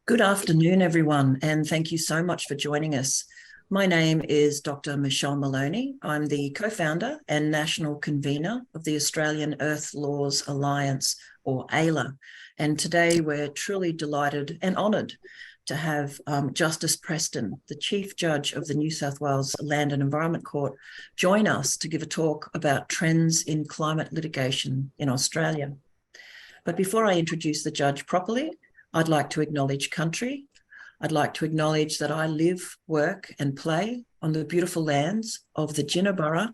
Good afternoon, everyone, and thank you so much for joining us. My name is Dr. Michelle Maloney. I'm the co-founder and national convener of the Australian Earth Laws Alliance, or AILA. And today we're truly delighted and honoured to have Justice Preston, the Chief Judge of the New South Wales Land and Environment Court, join us to give a talk about trends in climate litigation in Australia. But before I introduce the judge properly, I'd like to acknowledge country. I'd like to acknowledge that I live, work and play on the beautiful lands of the Jinnaburra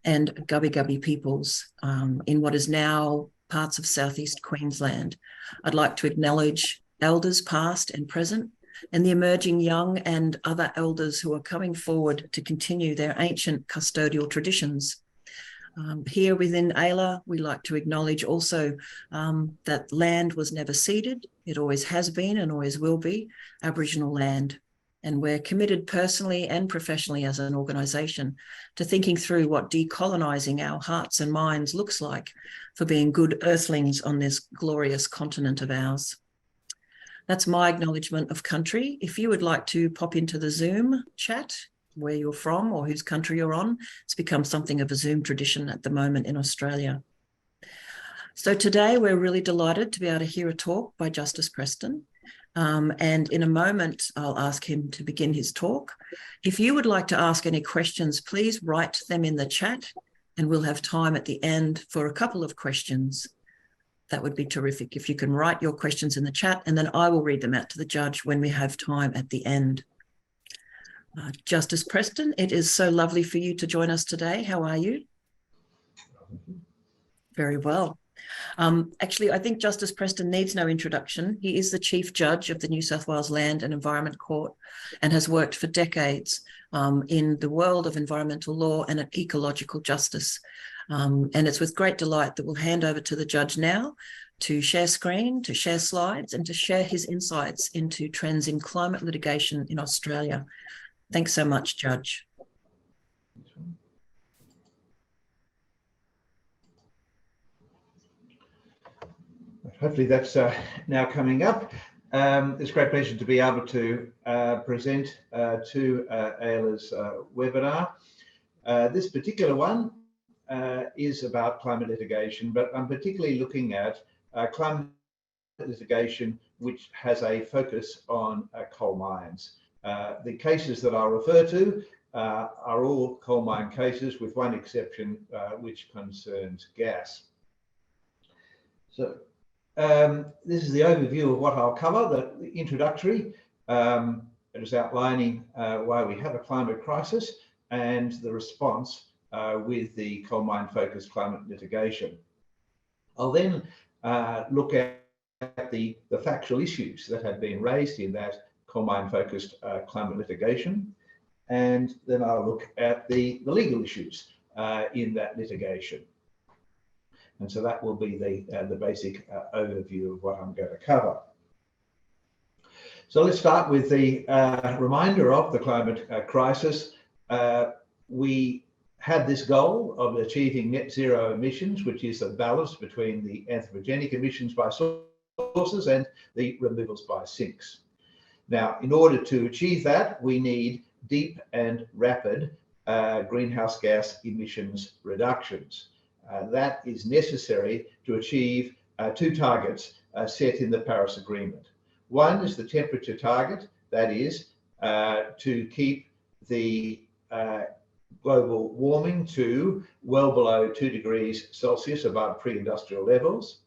and Gubbi peoples in what is now parts of southeast Queensland. I'd like to acknowledge elders past and present and the emerging young and other elders who are coming forward to continue their ancient custodial traditions. Here within AILA, we like to acknowledge also that land was never ceded. It always has been and always will be Aboriginal land. And we're committed personally and professionally as an organisation to thinking through what decolonising our hearts and minds looks like for being good earthlings on this glorious continent of ours. That's my acknowledgement of country. If you would like to pop into the Zoom chat, where you're from or whose country you're on. It's become something of a Zoom tradition at the moment in Australia. So today we're really delighted to be able to hear a talk by Justice Preston. And in a moment, I'll ask him to begin his talk. If you would like to ask any questions, please write them in the chat and we'll have time at the end for a couple of questions. That would be terrific if you can write your questions in the chat and then I will read them out to the judge when we have time at the end. Justice Preston, it is so lovely for you to join us today. How are you? Very well. Actually, I think Justice Preston needs no introduction. He is the Chief Judge of the New South Wales Land and Environment Court and has worked for decades in the world of environmental law and ecological justice. And it's with great delight that we'll hand over to the judge now to share screen, to share slides and to share his insights into trends in climate litigation in Australia. Thanks so much, Judge. Hopefully that's now coming up. It's a great pleasure to be able to present to AILA's webinar. This particular one is about climate litigation, but I'm particularly looking at climate litigation which has a focus on coal mines. The cases that I'll refer to are all coal mine cases with one exception which concerns gas. So this is the overview of what I'll cover, the introductory, just outlining why we have a climate crisis and the response with the coal mine focused climate litigation. I'll then look at the factual issues that have been raised in that coal mine focused climate litigation, and then I'll look at the legal issues in that litigation. And so that will be the basic overview of what I'm going to cover. So let's start with the reminder of the climate crisis. We had this goal of achieving net zero emissions, which is a balance between the anthropogenic emissions by sources and the removals by sinks. Now, in order to achieve that, we need deep and rapid greenhouse gas emissions reductions. That is necessary to achieve two targets set in the Paris Agreement. One is the temperature target, that is to keep the global warming to well below 2 degrees Celsius above pre-industrial levels,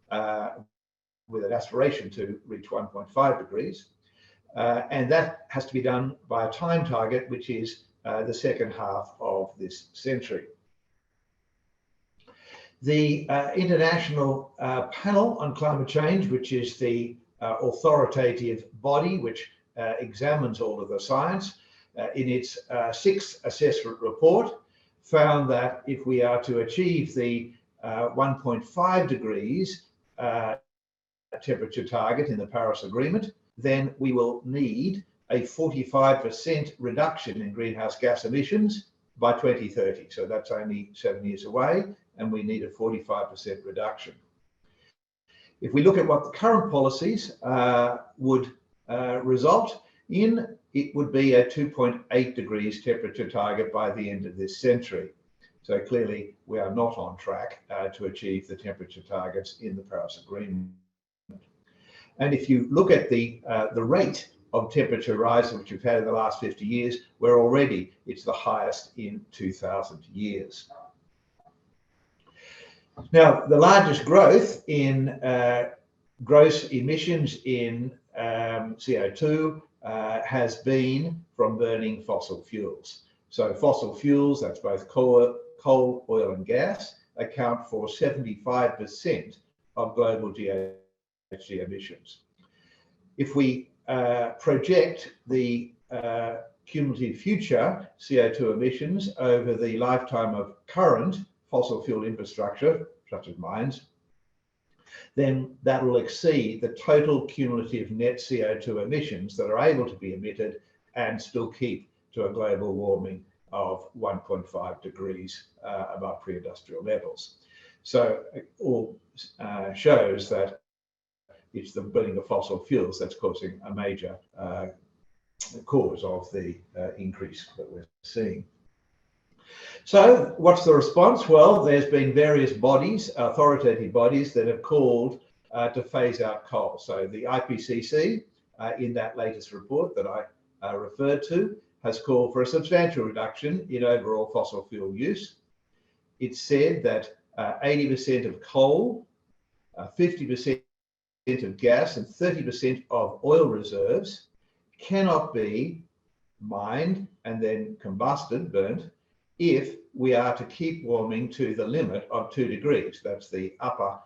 with an aspiration to reach 1.5 degrees. And that has to be done by a time target, which is the second half of this century. The International Panel on Climate Change, which is the authoritative body which examines all of the science, in its sixth assessment report, found that if we are to achieve the 1.5 degrees temperature target in the Paris Agreement, then we will need a 45% reduction in greenhouse gas emissions by 2030. So that's only 7 years away, and we need a 45% reduction. If we look at what the current policies would result in, it would be a 2.8 degrees temperature target by the end of this century. So clearly we are not on track to achieve the temperature targets in the Paris Agreement. And if you look at the rate of temperature rise which we've had in the last 50 years, we're already, it's the highest in 2000 years. Now, the largest growth in gross emissions in CO2 has been from burning fossil fuels. So fossil fuels, that's both coal, oil and gas, account for 75% of global GHG emissions. If we project the cumulative future CO2 emissions over the lifetime of current fossil fuel infrastructure, such as mines, then that will exceed the total cumulative net CO2 emissions that are able to be emitted and still keep to a global warming of 1.5 degrees above pre-industrial levels. So it all shows that it's the burning of fossil fuels that's causing a major cause of the increase that we're seeing. So what's the response? Well, there's been various bodies, authoritative bodies, that have called to phase out coal. So the IPCC, in that latest report that I referred to, has called for a substantial reduction in overall fossil fuel use. It said that 80% of coal, 50% of gas and 30% of oil reserves cannot be mined and then combusted, burnt, if we are to keep warming to the limit of 2 degrees. That's the upper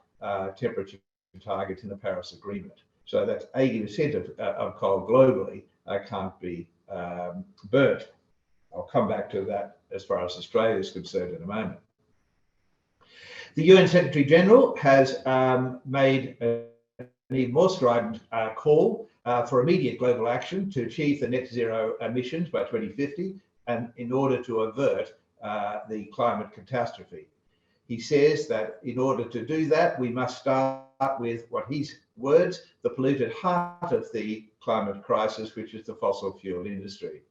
temperature target in the Paris Agreement. So that's 80% of coal globally can't be burnt. I'll come back to that as far as Australia is concerned in a moment. The UN Secretary General has made an even more strident call for immediate global action to achieve the net zero emissions by 2050, and in order to avert the climate catastrophe. He says that in order to do that, we must start with what his words, the polluted heart of the climate crisis, which is the fossil fuel industry.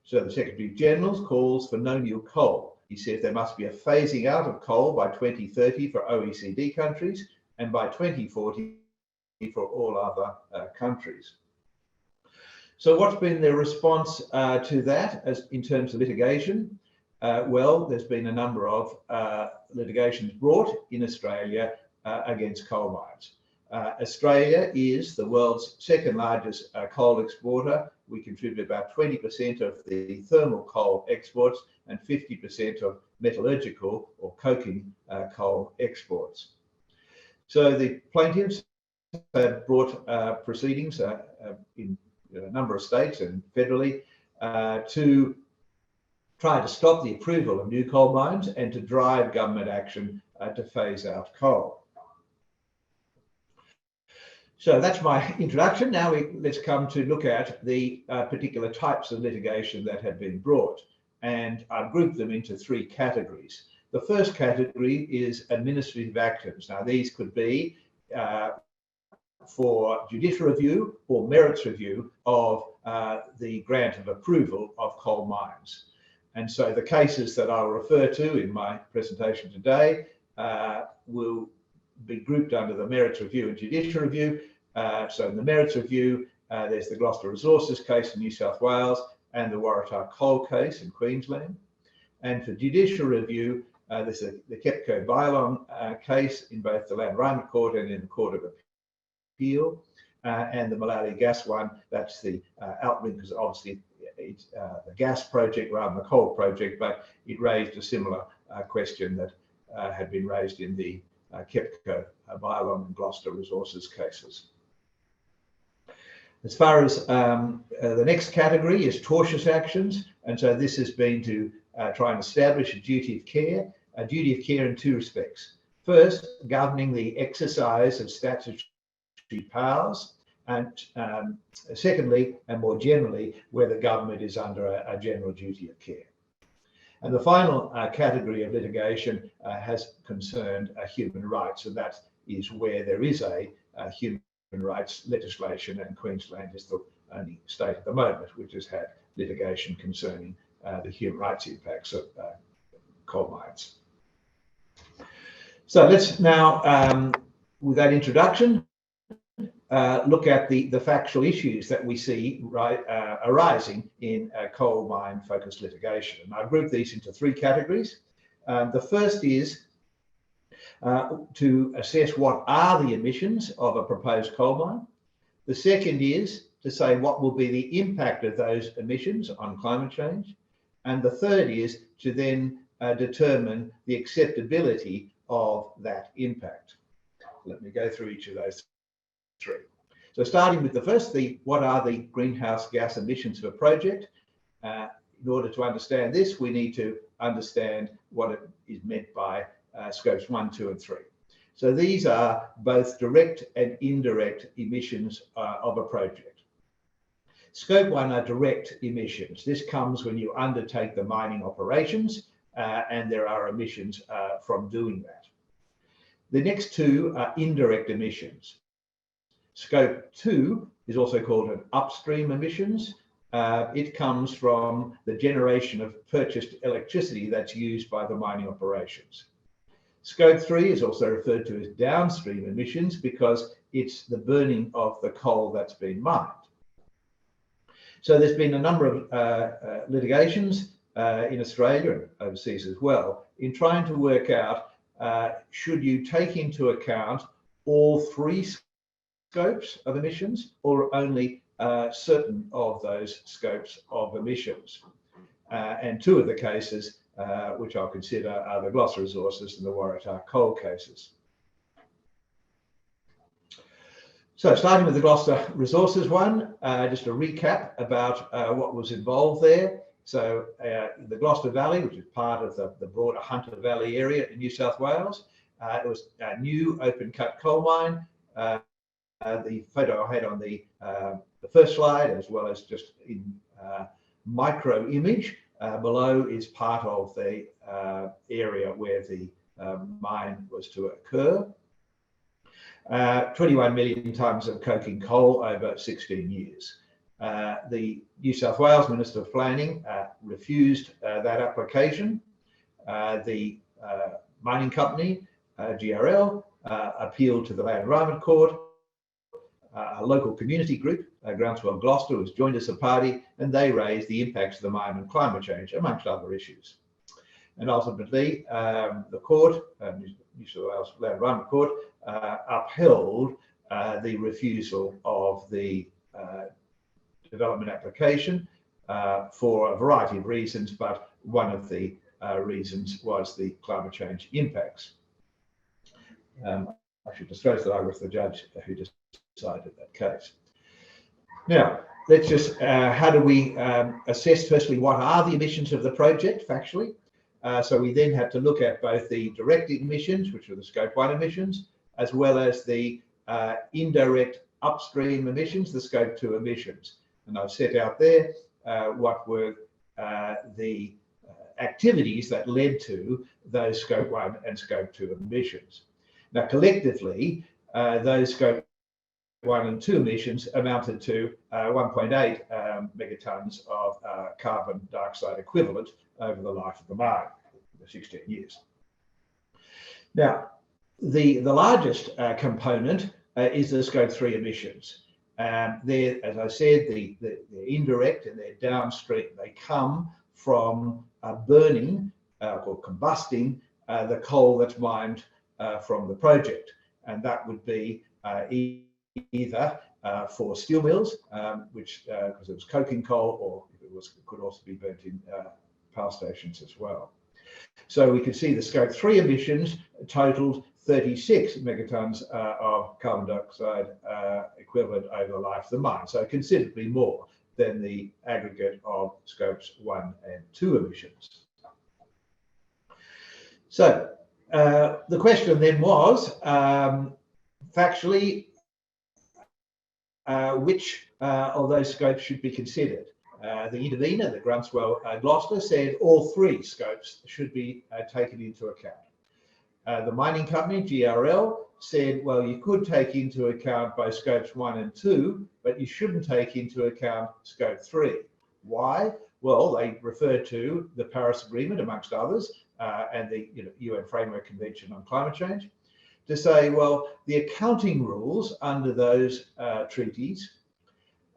So the Secretary General calls for no new coal. He says there must be a phasing out of coal by 2030 for OECD countries and by 2040 for all other countries. So what's been the response to that as in terms of litigation? Well, there's been a number of litigations brought in Australia against coal mines. Australia is the world's second largest coal exporter. We contribute about 20% of the thermal coal exports and 50% of metallurgical or coking coal exports. So the plaintiffs have brought proceedings in a number of states and federally to try to stop the approval of new coal mines and to drive government action to phase out coal. So that's my introduction. Now let's come to look at the particular types of litigation that have been brought. And I've grouped them into three categories. The first category is administrative actions. Now these could be for judicial review or merits review of the grant of approval of coal mines. And so the cases that I'll refer to in my presentation today will be grouped under the merits review and judicial review. So in the merits review, there's the Gloucester Resources case in New South Wales and the Waratah Coal case in Queensland. And for judicial review, there's the Kepco Bylon case in both the Land Environment Court and in the Court of Appeal. And the Malali Gas one, that's the outlink, because obviously it's the gas project rather than the coal project, but it raised a similar question that had been raised in the Kepco Bylon and Gloucester Resources cases. As far as the next category is tortious actions, and so this has been to try and establish a duty of care in two respects. First, governing the exercise of statutory powers, and secondly, and more generally, where the government is under a general duty of care. And the final category of litigation has concerned human rights, and that is where there is a human rights legislation, and Queensland is the only state at the moment which has had litigation concerning the human rights impacts of coal mines. So let's now, with that introduction, look at the factual issues that we see arising in coal mine focused litigation. And I've grouped these into three categories. The first is to assess what are the emissions of a proposed coal mine. The second is to say what will be the impact of those emissions on climate change. And the third is to then determine the acceptability of that impact. Let me go through each of those three. So starting with the first, what are the greenhouse gas emissions of a project? In order to understand this, we need to understand what is meant by scopes 1, 2, and 3. So these are both direct and indirect emissions of a project. Scope 1 are direct emissions. This comes when you undertake the mining operations, and there are emissions from doing that. The next two are indirect emissions. Scope 2 is also called an upstream emissions. It comes from the generation of purchased electricity that's used by the mining operations. Scope 3 is also referred to as downstream emissions because it's the burning of the coal that's been mined. So there's been a number of litigations in Australia and overseas as well in trying to work out should you take into account all three scopes of emissions or only certain of those scopes of emissions. And two of the cases which I'll consider are the Gloucester Resources and the Waratah coal cases. So starting with the Gloucester Resources one, just a recap about what was involved there. So the Gloucester Valley, which is part of the broader Hunter Valley area in New South Wales, it was a new open cut coal mine. The photo I had on the first slide, as well as just in micro image below, is part of the area where the mine was to occur. 21 million tonnes of coking coal over 16 years. The New South Wales Minister of Planning refused that application. The mining company, GRL, appealed to the Land Environment Court. A local community group, Groundswell Gloucester, was joined as a party, and they raised the impacts of the mine on climate change, amongst other issues. And ultimately, the court, New South Wales Land Environment Court, upheld the refusal of the development application for a variety of reasons, but one of the reasons was the climate change impacts. I should disclose that I was the judge who decided that case. Now, let's just, how do we assess, firstly, what are the emissions of the project factually? So we then have to look at both the direct emissions, which are the scope 1 emissions, as well as the indirect upstream emissions, the scope 2 emissions. And I've set out there what were the activities that led to those scope 1 and scope 2 emissions. Now, collectively, those scope 1 and 2 emissions amounted to 1.8 megatons of carbon dioxide equivalent over the life of the mine, 16 years. Now, the largest component is the scope 3 emissions. There, as I said, they're indirect and they're downstream. They come from burning or combusting the coal that's mined from the project, and that would be either for steel mills, which because it was coking coal, or it could also be burnt in power stations as well. So we could see the scope 3 emissions totaled 36 megatons of carbon dioxide equivalent over the life of the mine, so considerably more than the aggregate of scopes 1 and 2 emissions. So the question then was, factually, which of those scopes should be considered? The intervener, the Groundswell Gloucester, said all three scopes should be taken into account. The mining company, GRL, said, well, you could take into account both scopes 1 and 2, but you shouldn't take into account scope 3. Why? Well, they refer to the Paris Agreement, amongst others, and the UN Framework Convention on Climate Change, to say, well, the accounting rules under those treaties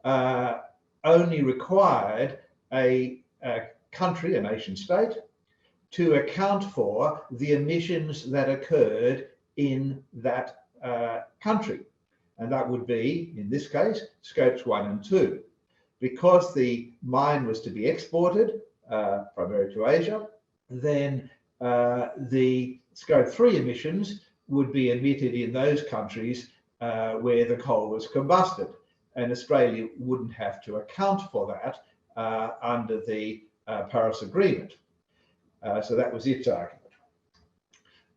only required a country, a nation state, to account for the emissions that occurred in that country. And that would be, in this case, scopes 1 and 2. Because the mine was to be exported, primarily to Asia, then the scope 3 emissions would be emitted in those countries where the coal was combusted. And Australia wouldn't have to account for that under the Paris Agreement. So that was its argument.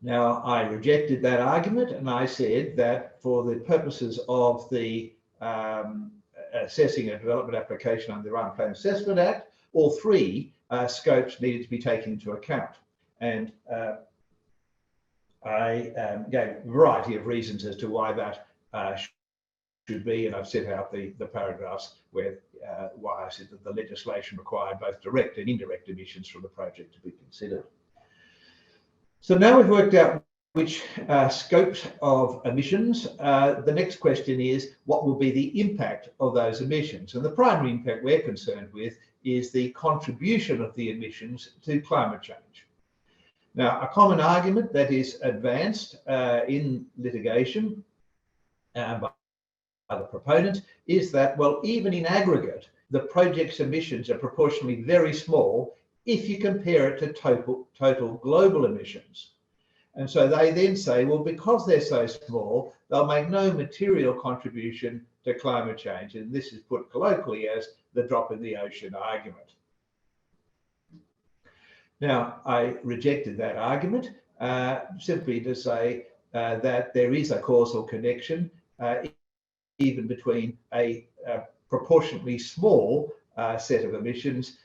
Now, I rejected that argument, and I said that for the purposes of the assessing a development application under the Iran Plan Assessment Act, all 3 scopes needed to be taken into account. And I gave a variety of reasons as to why that should be, and I've set out the paragraphs where why I said that the legislation required both direct and indirect emissions from the project to be considered. So now we've worked out which scopes of emissions. The next question is, what will be the impact of those emissions? And the primary impact we're concerned with is the contribution of the emissions to climate change. Now, a common argument that is advanced in litigation by the proponent is that, well, even in aggregate, the project's emissions are proportionally very small if you compare it to total global emissions. And so they then say, well, because they're so small, they'll make no material contribution to climate change. And this is put colloquially as the drop in the ocean argument. Now, I rejected that argument simply to say that there is a causal connection even between a proportionately small set of emissions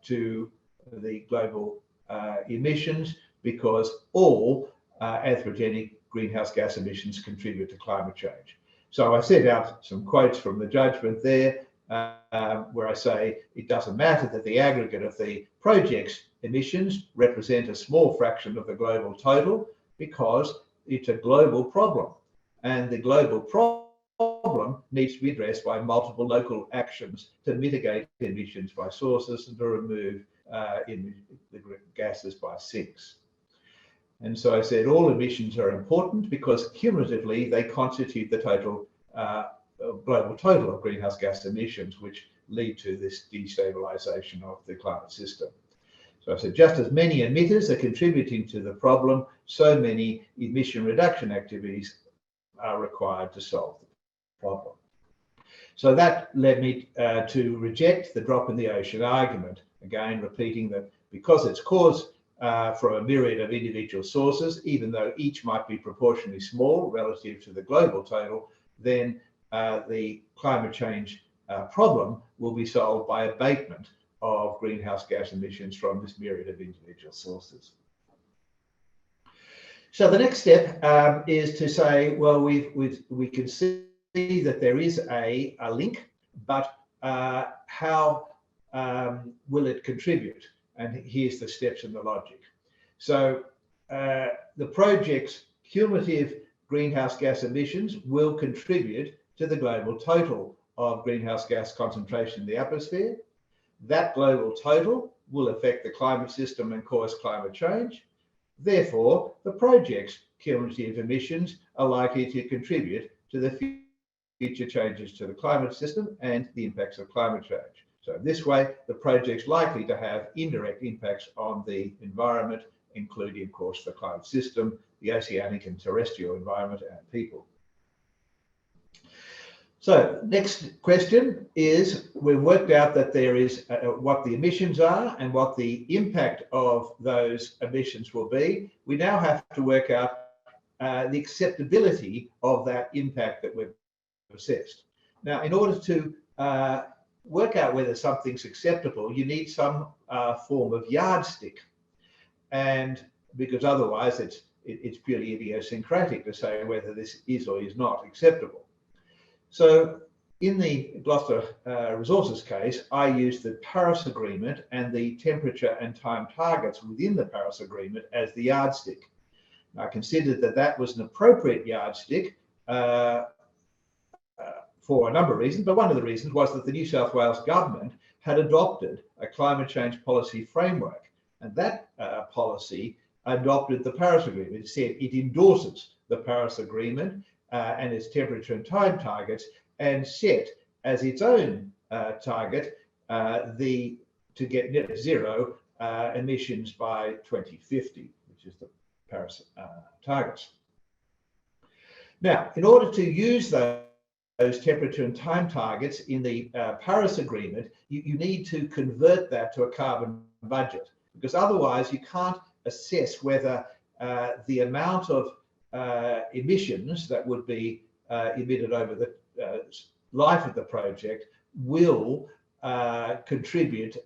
to the global emissions, because all anthropogenic greenhouse gas emissions contribute to climate change. So I set out some quotes from the judgment there, where I say it doesn't matter that the aggregate of the project's emissions represent a small fraction of the global total, because it's a global problem. And the global problem needs to be addressed by multiple local actions to mitigate emissions by sources and to remove the gases by sinks. And so I said all emissions are important because cumulatively they constitute the total global total of greenhouse gas emissions, which lead to this destabilization of the climate system. So I said just as many emitters are contributing to the problem, so many emission reduction activities are required to solve the problem. So that led me to reject the drop in the ocean argument, again repeating that because it's caused from a myriad of individual sources, even though each might be proportionally small relative to the global total, then the climate change problem will be solved by abatement of greenhouse gas emissions from this myriad of individual sources. So the next step is to say, well, we can see that there is a link, but how will it contribute? And here's the steps and the logic. So the project's cumulative greenhouse gas emissions will contribute to the global total of greenhouse gas concentration in the atmosphere. That global total will affect the climate system and cause climate change. Therefore, the project's cumulative emissions are likely to contribute to the future changes to the climate system and the impacts of climate change. So this way, the project's likely to have indirect impacts on the environment, including, of course, the climate system, the oceanic and terrestrial environment, and people. So next question is, we've worked out that there is what the emissions are and what the impact of those emissions will be. We now have to work out the acceptability of that impact that we've assessed. Now, in order to work out whether something's acceptable, you need some form of yardstick. And because otherwise it's it's purely idiosyncratic to say whether this is or is not acceptable. So in the Gloucester Resources case, I used the Paris Agreement and the temperature and time targets within the Paris Agreement as the yardstick. I considered that that was an appropriate yardstick for a number of reasons, but one of the reasons was that the New South Wales government had adopted a climate change policy framework, and that policy adopted the Paris Agreement. It said it endorses the Paris Agreement and its temperature and time targets, and set as its own target to get net zero emissions by 2050, which is the Paris targets. Now, in order to use those temperature and time targets in the Paris Agreement, you need to convert that to a carbon budget, because otherwise you can't assess whether the amount of emissions that would be emitted over the life of the project will contribute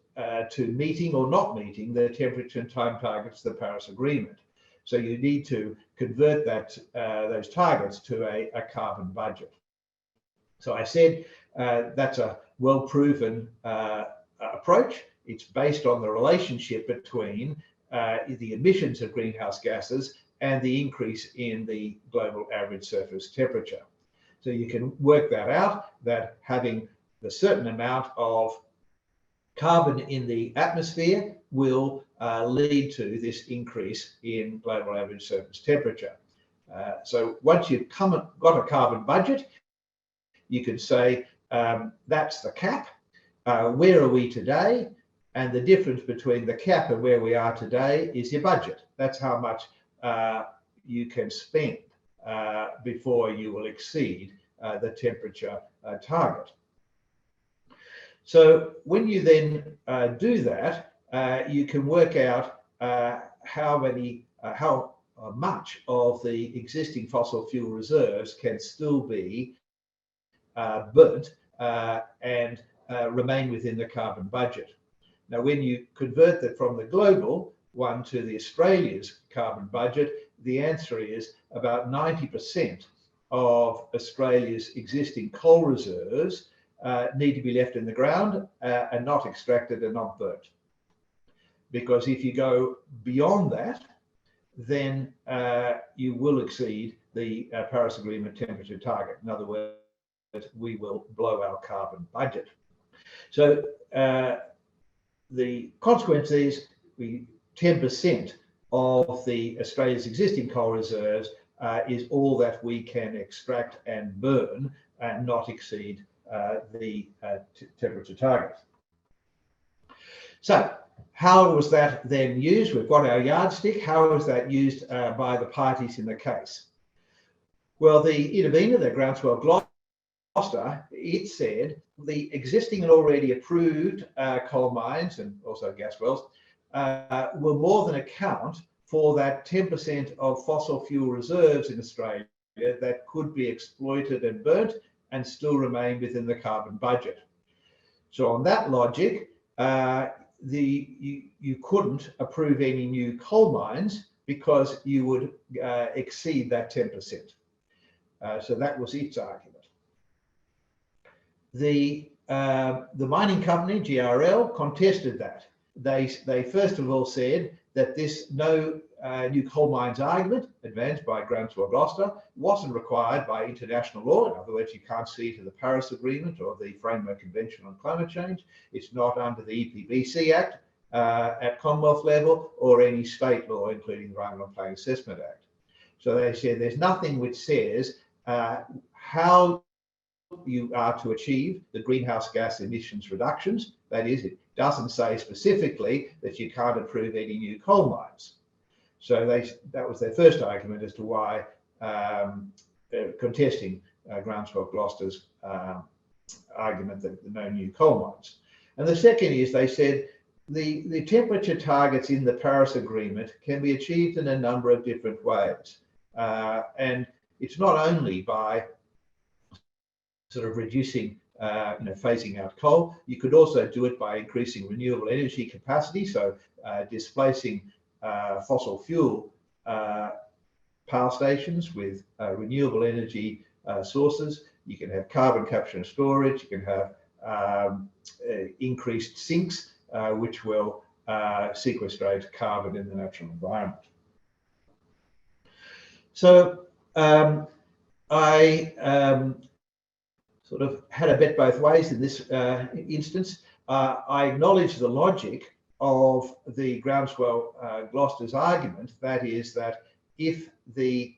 to meeting or not meeting the temperature and time targets of the Paris Agreement. So you need to convert that those targets to a carbon budget. So I said that's a well-proven approach. It's based on the relationship between the emissions of greenhouse gases and the increase in the global average surface temperature. So you can work that out, that having the certain amount of carbon in the atmosphere will lead to this increase in global average surface temperature. So once you've got a carbon budget, you can say that's the cap. Where are we today? And the difference between the cap and where we are today is your budget. That's how much you can spend before you will exceed the temperature target. So when you then do that, you can work out how much of the existing fossil fuel reserves can still be burnt and remain within the carbon budget. Now, when you convert that from the global one to the Australia's carbon budget, the answer is about 90% of Australia's existing coal reserves need to be left in the ground and not extracted and not burnt. Because if you go beyond that, then you will exceed the Paris Agreement temperature target. In other words, we will blow our carbon budget. So the consequence is 10% of the Australia's existing coal reserves is all that we can extract and burn and not exceed the temperature target. So how was that then used? We've got our yardstick. How was that used by the parties in the case? Well, the intervener, the Groundswell Gloucester, it said the existing and already approved coal mines and also gas wells will more than account for that 10% of fossil fuel reserves in Australia that could be exploited and burnt and still remain within the carbon budget. So on that logic, you couldn't approve any new coal mines because you would exceed that 10%. So that was its argument. The mining company, GRL, contested that. They first of all said that this no new coal mines argument, advanced by Groundswell Gloucester, wasn't required by international law. In other words, you can't see to the Paris Agreement or the Framework Convention on Climate Change. It's not under the EPBC Act at Commonwealth level or any state law, including the Environmental Planning Assessment Act. So they said there's nothing which says how you are to achieve the greenhouse gas emissions reductions. That is, it doesn't say specifically that you can't approve any new coal mines. So that was their first argument as to why contesting Groundswell Gloucester's argument that no new coal mines. And the second is they said the temperature targets in the Paris Agreement can be achieved in a number of different ways. And it's not only by sort of reducing, phasing out coal. You could also do it by increasing renewable energy capacity, so displacing fossil fuel power stations with renewable energy sources. You can have carbon capture and storage. You can have increased sinks, which will sequestrate carbon in the natural environment. So I sort of had a bet both ways in this instance. I acknowledge the logic of the Groundswell Gloucester's argument, that is that if the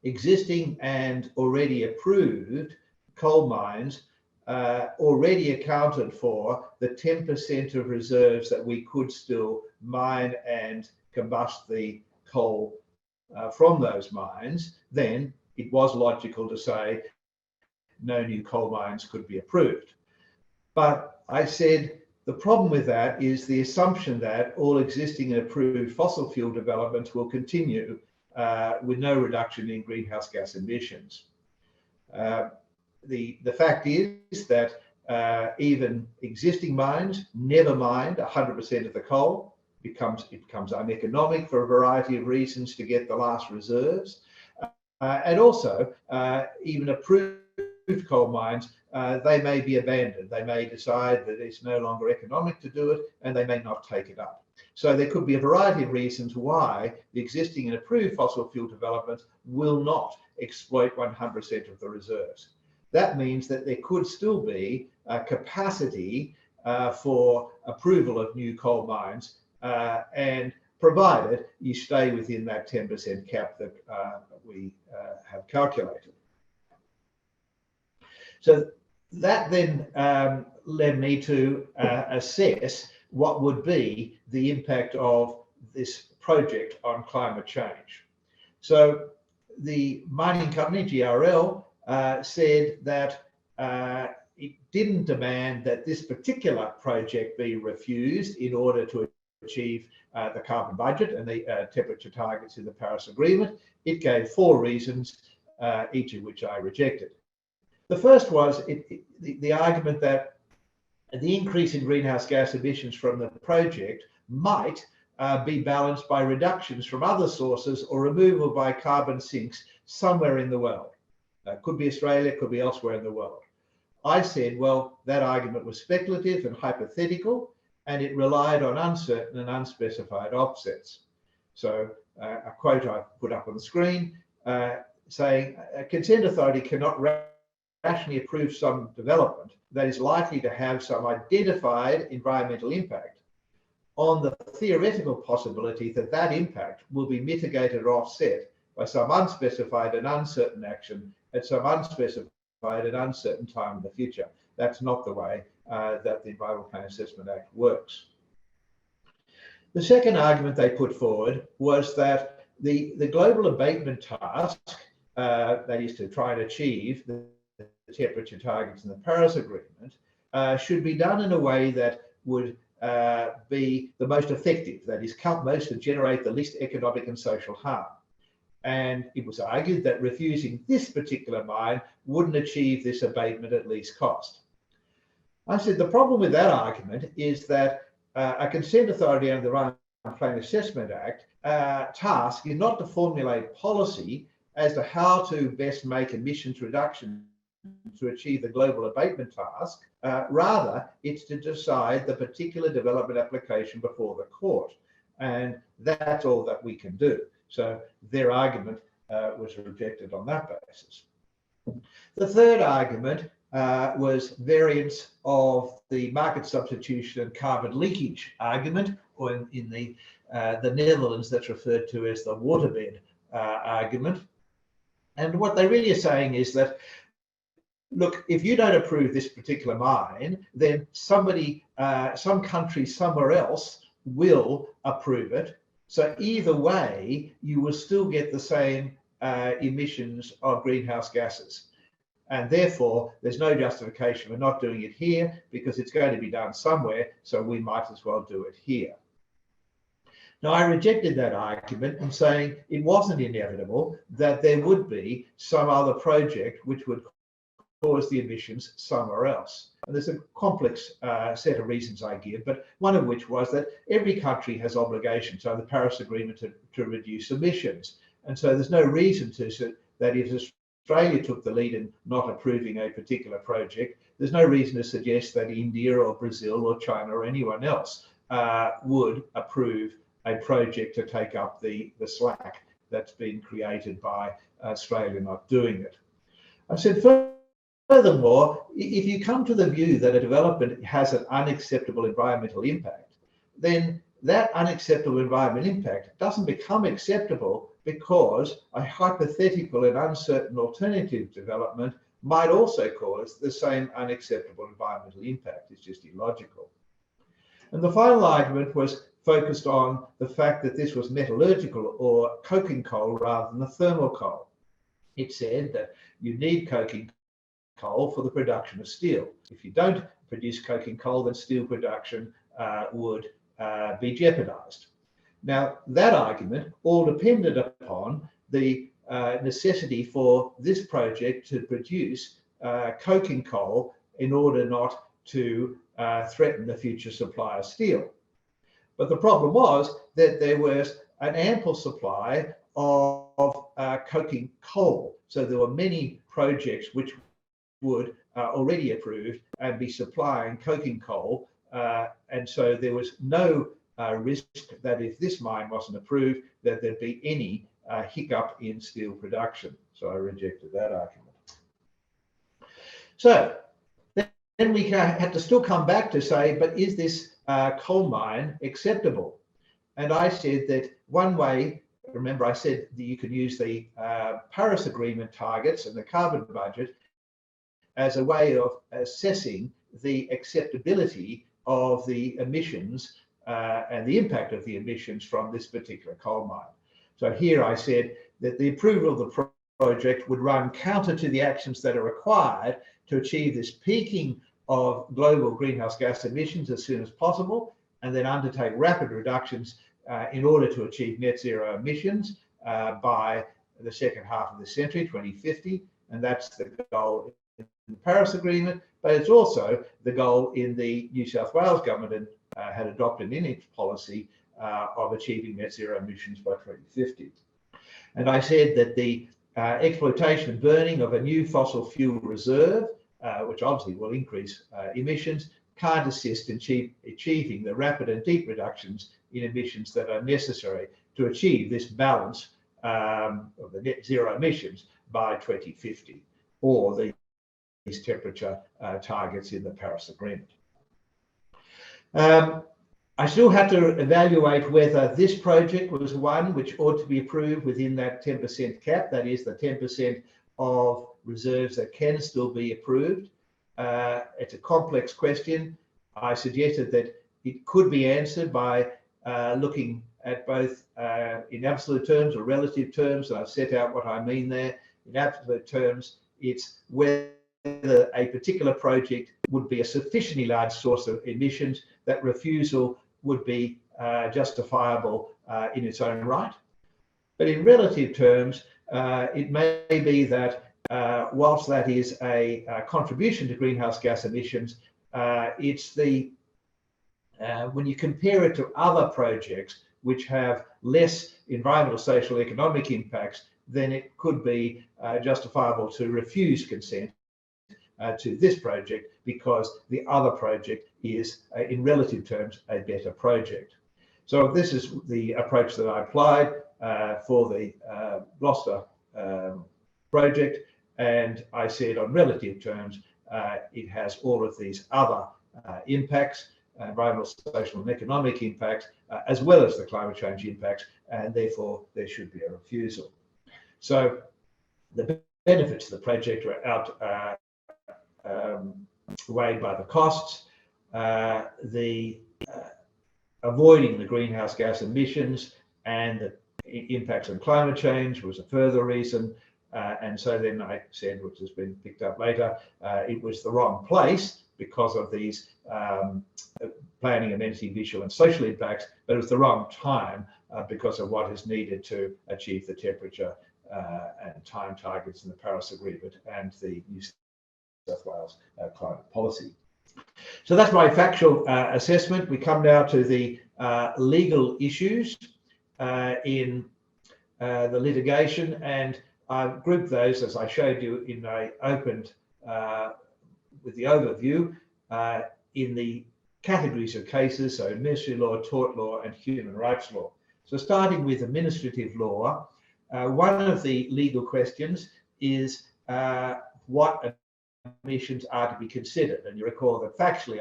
existing and already approved coal mines already accounted for the 10% of reserves that we could still mine and combust the coal from those mines, then it was logical to say no new coal mines could be approved. But I said the problem with that is the assumption that all existing and approved fossil fuel developments will continue with no reduction in greenhouse gas emissions. The fact is that even existing mines never mined 100% of the coal. It becomes uneconomic for a variety of reasons to get the last reserves. And also, even approved coal mines, they may be abandoned. They may decide that it's no longer economic to do it, and they may not take it up. So there could be a variety of reasons why the existing and approved fossil fuel developments will not exploit 100% of the reserves. That means that there could still be a capacity for approval of new coal mines, and provided you stay within that 10% cap that we have calculated. So that then led me to assess what would be the impact of this project on climate change. So the mining company, GRL, said that it didn't demand that this particular project be refused in order to achieve the carbon budget and the temperature targets in the Paris Agreement. It gave 4 reasons, each of which I rejected. The first was the argument that the increase in greenhouse gas emissions from the project might be balanced by reductions from other sources or removal by carbon sinks somewhere in the world. Could be Australia, could be elsewhere in the world. I said, well, that argument was speculative and hypothetical, and it relied on uncertain and unspecified offsets. So a quote I put up on the screen saying, a consent authority cannot rationally approve some development that is likely to have some identified environmental impact on the theoretical possibility that that impact will be mitigated or offset by some unspecified and uncertain action at some unspecified and uncertain time in the future. That's not the way that the Environmental Plan Assessment Act works. The second argument they put forward was that the global abatement task, that is to try and achieve the temperature targets in the Paris Agreement, should be done in a way that would be the most effective, that is, most to generate the least economic and social harm. And it was argued that refusing this particular mine wouldn't achieve this abatement at least cost. I said the problem with that argument is that a consent authority under the Environmental Plan Assessment Act task is not to formulate policy as to how to best make emissions reduction to achieve the global abatement task. Rather, it's to decide the particular development application before the court. And that's all that we can do. So their argument was rejected on that basis. The third argument was variants of the market substitution and carbon leakage argument, or in the Netherlands that's referred to as the waterbed argument. And what they really are saying is that, look, if you don't approve this particular mine, then somebody, some country somewhere else will approve it. So either way, you will still get the same emissions of greenhouse gases. And therefore, there's no justification for not doing it here because it's going to be done somewhere, so we might as well do it here. Now, I rejected that argument and saying it wasn't inevitable that there would be some other project which would cause the emissions somewhere else. And there's a complex set of reasons I give, but one of which was that every country has obligations under the Paris Agreement to reduce emissions. And so there's no reason to say that if Australia took the lead in not approving a particular project, there's no reason to suggest that India or Brazil or China or anyone else would approve a project to take up the slack that's been created by Australia not doing it. I said, furthermore, if you come to the view that a development has an unacceptable environmental impact, then that unacceptable environmental impact doesn't become acceptable because a hypothetical and uncertain alternative development might also cause the same unacceptable environmental impact. It's just illogical. And the final argument was focused on the fact that this was metallurgical or coking coal rather than a thermal coal. It said that you need coking coal for the production of steel. If you don't produce coking coal, then steel production would be jeopardized. Now, that argument all depended upon the necessity for this project to produce coking coal in order not to threaten the future supply of steel. But the problem was that there was an ample supply of coking coal. So there were many projects which would already approved and be supplying coking coal. And so there was no risk that if this mine wasn't approved, that there'd be any hiccup in steel production. So I rejected that argument. So then we had to still come back to say, but is this coal mine acceptable? And I said that one way, remember I said that you could use the Paris Agreement targets and the carbon budget as a way of assessing the acceptability of the emissions and the impact of the emissions from this particular coal mine. So here I said that the approval of the project would run counter to the actions that are required to achieve this peaking of global greenhouse gas emissions as soon as possible, and then undertake rapid reductions in order to achieve net zero emissions by the second half of the century, 2050. And that's the goal in the Paris Agreement, but it's also the goal in the New South Wales government had adopted in its policy of achieving net zero emissions by 2050. And I said that the exploitation and burning of a new fossil fuel reserve, which obviously will increase emissions, can't assist in achieving the rapid and deep reductions in emissions that are necessary to achieve this balance of the net zero emissions by 2050, or these temperature targets in the Paris Agreement. I still have to evaluate whether this project was one which ought to be approved within that 10% cap, that is the 10% of reserves that can still be approved. It's a complex question. I suggested that it could be answered by looking at both in absolute terms or relative terms, and I've set out what I mean there. In absolute terms, it's whether a particular project would be a sufficiently large source of emissions that refusal would be justifiable in its own right. But in relative terms, it may be that whilst that is a contribution to greenhouse gas emissions, it's the when you compare it to other projects which have less environmental, social, economic impacts, then it could be justifiable to refuse consent to this project because the other project is, in relative terms, a better project. So this is the approach that I applied for the Gloucester project, and I said on relative terms, it has all of these other impacts, environmental, social and economic impacts, as well as the climate change impacts, and therefore there should be a refusal. So the benefits of the project are outweighed by the costs. Avoiding the greenhouse gas emissions and the impacts on climate change was a further reason. And so then I said, which has been picked up later, it was the wrong place because of these planning, amenity, visual and social impacts, but it was the wrong time because of what is needed to achieve the temperature and time targets in the Paris Agreement and the New South Wales climate policy. So that's my factual assessment. We come now to the legal issues. In the litigation, and I've grouped those, as I showed you in a opened with the overview, in the categories of cases, so administrative law, tort law, and human rights law. So starting with administrative law, one of the legal questions is what emissions are to be considered. And you recall that factually,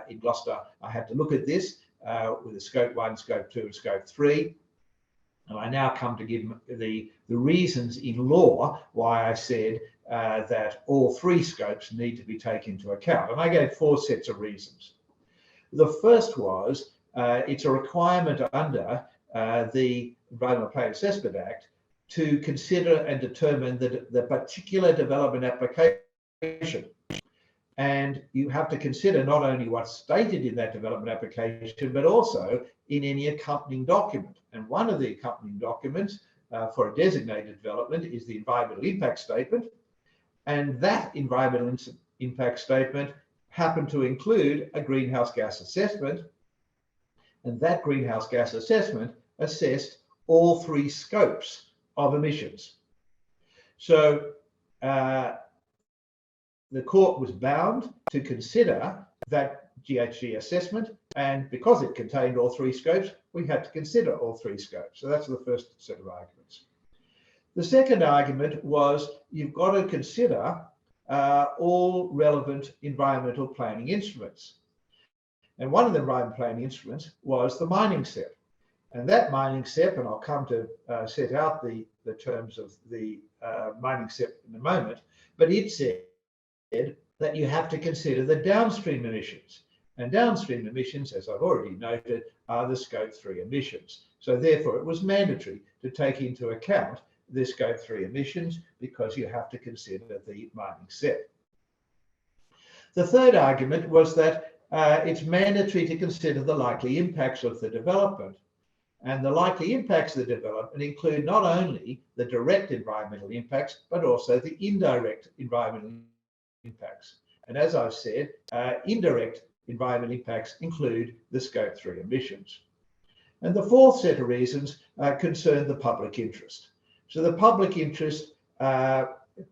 in Gloucester, I had to look at this with the scope 1, scope 2, and scope 3. And I now come to give the reasons in law why I said that all 3 scopes need to be taken into account. And I gave 4 sets of reasons. The first was it's a requirement under the Environmental Planning Assessment Act to consider and determine the particular development application. And you have to consider not only what's stated in that development application, but also in any accompanying document. And one of the accompanying documents for a designated development is the environmental impact statement. And that environmental impact statement happened to include a greenhouse gas assessment. And that greenhouse gas assessment assessed all 3 scopes of emissions. So the court was bound to consider that GHG assessment, and because it contained all 3 scopes, we had to consider all 3 scopes. So that's the first set of arguments. The second argument was you've got to consider all relevant environmental planning instruments. And one of the environmental planning instruments was the mining SEP. And that mining SEP, and I'll come to set out the terms of the mining SEP in a moment, but it said that you have to consider the downstream emissions. And downstream emissions, as I've already noted, are the scope 3 emissions. So therefore, it was mandatory to take into account the scope 3 emissions because you have to consider the mining SEP. The third argument was that it's mandatory to consider the likely impacts of the development. And the likely impacts of the development include not only the direct environmental impacts, but also the indirect environmental impacts. And as I've said, indirect environmental impacts include the scope 3 emissions. And the fourth set of reasons concern the public interest. So the public interest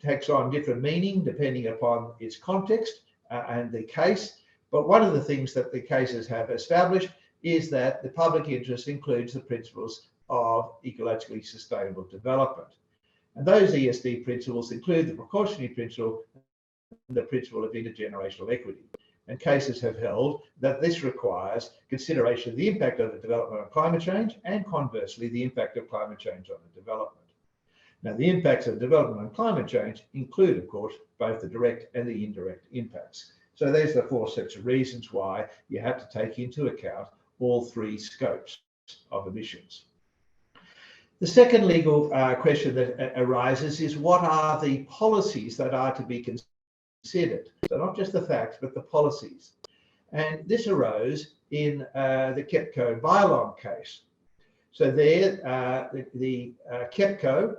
takes on different meaning depending upon its context and the case. But one of the things that the cases have established is that the public interest includes the principles of ecologically sustainable development. And those ESD principles include the precautionary principle and the principle of intergenerational equity. And cases have held that this requires consideration of the impact of the development on climate change and conversely, the impact of climate change on the development. Now, the impacts of development on climate change include, of course, both the direct and the indirect impacts. So there's the 4 sets of reasons why you have to take into account all 3 scopes of emissions. The second legal question that arises is what are the policies that are to be considered? So not just the facts, but the policies. And this arose in the KEPCO Bylong case. So there, the KEPCO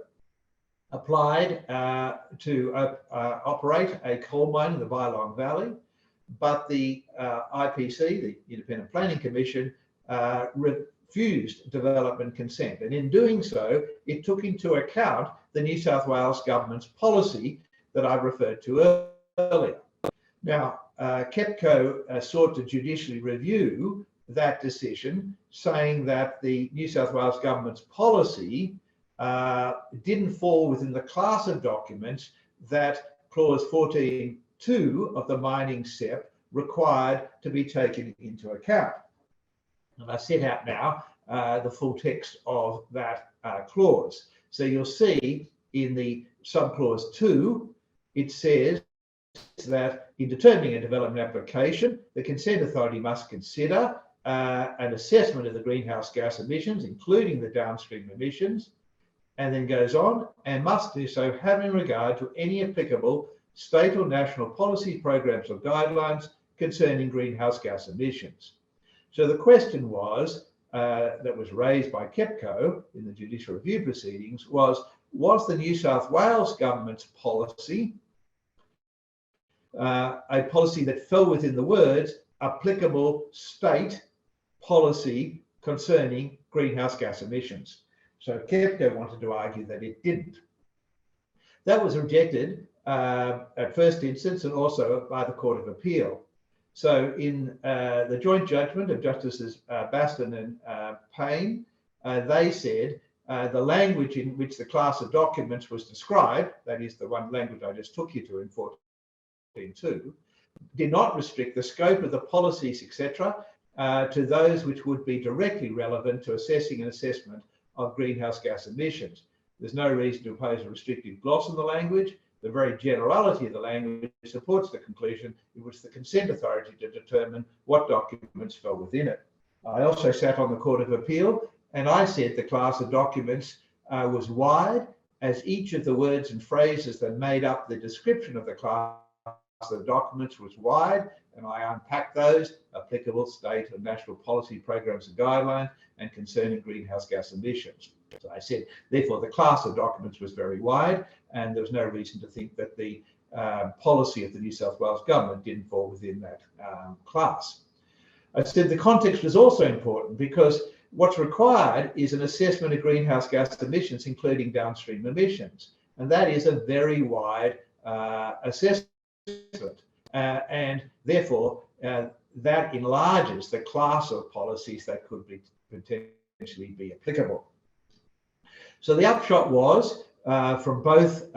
applied to operate a coal mine in the Bylong Valley, but the IPC, the Independent Planning Commission, refused development consent. And in doing so, it took into account the New South Wales government's policy that I referred to earlier. Now, KEPCO sought to judicially review that decision, saying that the New South Wales government's policy didn't fall within the class of documents that clause 14.2 of the mining SEP required to be taken into account. And I set out now the full text of that clause. So you'll see in the subclause 2, it says that in determining a development application, the consent authority must consider an assessment of the greenhouse gas emissions, including the downstream emissions, and then goes on, and must do so having regard to any applicable state or national policy programs or guidelines concerning greenhouse gas emissions. So the question was, that was raised by KEPCO in the judicial review proceedings was the New South Wales government's policy a policy that fell within the words applicable state policy concerning greenhouse gas emissions? So KEPCO wanted to argue that it didn't. That was rejected at first instance and also by the Court of Appeal. So in the joint judgment of Justices Preston and Payne, they said the language in which the class of documents was described, that is the one language I just took you to in 14.2, did not restrict the scope of the policies, etc., to those which would be directly relevant to assessing an assessment of greenhouse gas emissions. There's no reason to impose a restrictive gloss on the language. The very generality of the language supports the conclusion it was the consent authority to determine what documents fell within it. I also sat on the Court of Appeal, and I said the class of documents was wide, as each of the words and phrases that made up the description of the class of documents was wide, and I unpacked those: applicable state and national policy programs and guidelines, and concerning greenhouse gas emissions. So I said, therefore, the class of documents was very wide, and there was no reason to think that the policy of the New South Wales government didn't fall within that class. I said the context was also important because what's required is an assessment of greenhouse gas emissions, including downstream emissions, and that is a very wide assessment. And therefore, that enlarges the class of policies that could be potentially be applicable. So the upshot was, from both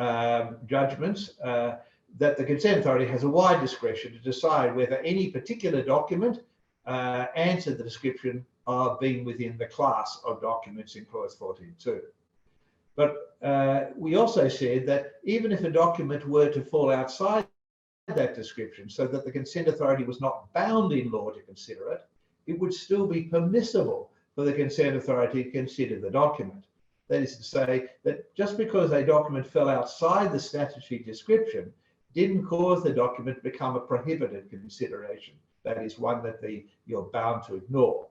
judgments, that the consent authority has a wide discretion to decide whether any particular document answered the description of being within the class of documents in clause 14.2. But we also said that even if a document were to fall outside that description, so that the consent authority was not bound in law to consider it, it would still be permissible for the consent authority to consider the document. That is to say that just because a document fell outside the statutory description didn't cause the document to become a prohibited consideration. That is one that you're bound to ignore.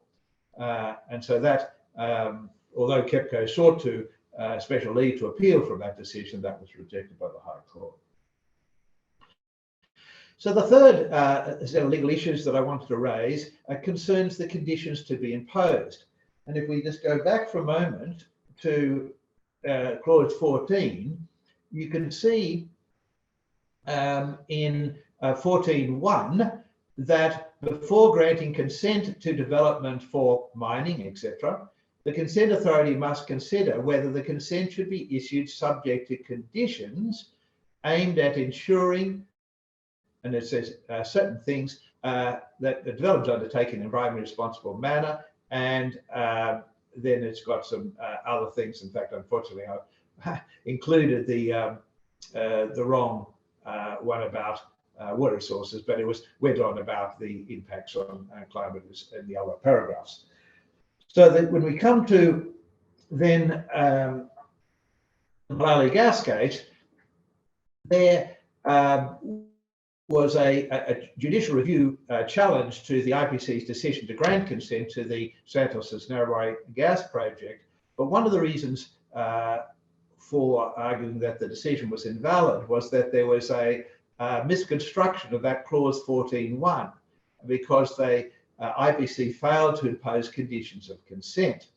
And so that, although KEPCO sought to special leave to appeal from that decision, that was rejected by the High Court. So the third set of legal issues that I wanted to raise concerns the conditions to be imposed. And if we just go back for a moment to clause 14, you can see in 14.1 that before granting consent to development for mining, etc., the consent authority must consider whether the consent should be issued subject to conditions aimed at ensuring, and it says certain things, that the development is undertaken in an environmentally responsible manner, and then it's got some other things. In fact, unfortunately, I included the wrong one about water resources, but it went on about the impacts on climate in the other paragraphs. So that when we come to then the Malali gas case, there was a judicial review challenge to the IPC's decision to grant consent to the Santos's Narrabri gas project. But one of the reasons for arguing that the decision was invalid was that there was a misconstruction of that clause 14.1, because IPC failed to impose conditions of consent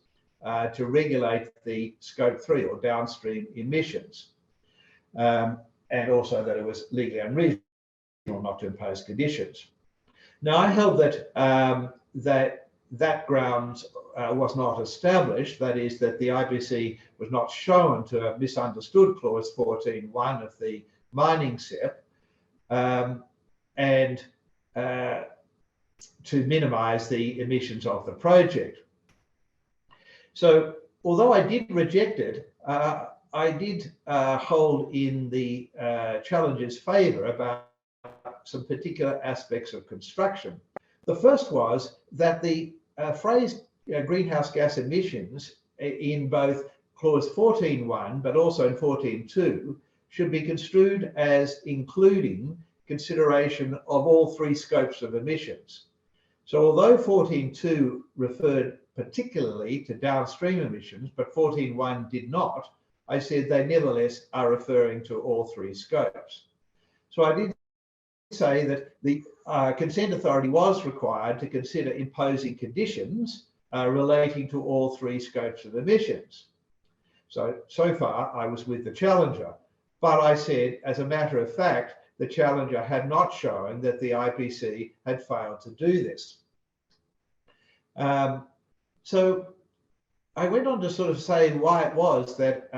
to regulate the scope 3 or downstream emissions, and also that it was legally unreasonable not to impose conditions. Now, I held that that grounds was not established, that is, that the IPC was not shown to have misunderstood clause 14.1 of the mining SEP, and to minimise the emissions of the project. So, although I did reject it, I did hold in the challenge's favour about some particular aspects of construction. The first was that the phrase greenhouse gas emissions in both clause 14.1 but also in 14.2 should be construed as including consideration of all three scopes of emissions. So although 14.2 referred particularly to downstream emissions, but 14.1 did not, I said they nevertheless are referring to all three scopes. So I did say that the consent authority was required to consider imposing conditions relating to all three scopes of emissions. So far, I was with the challenger. But I said, as a matter of fact, the challenger had not shown that the IPC had failed to do this. So I went on to sort of say why it was that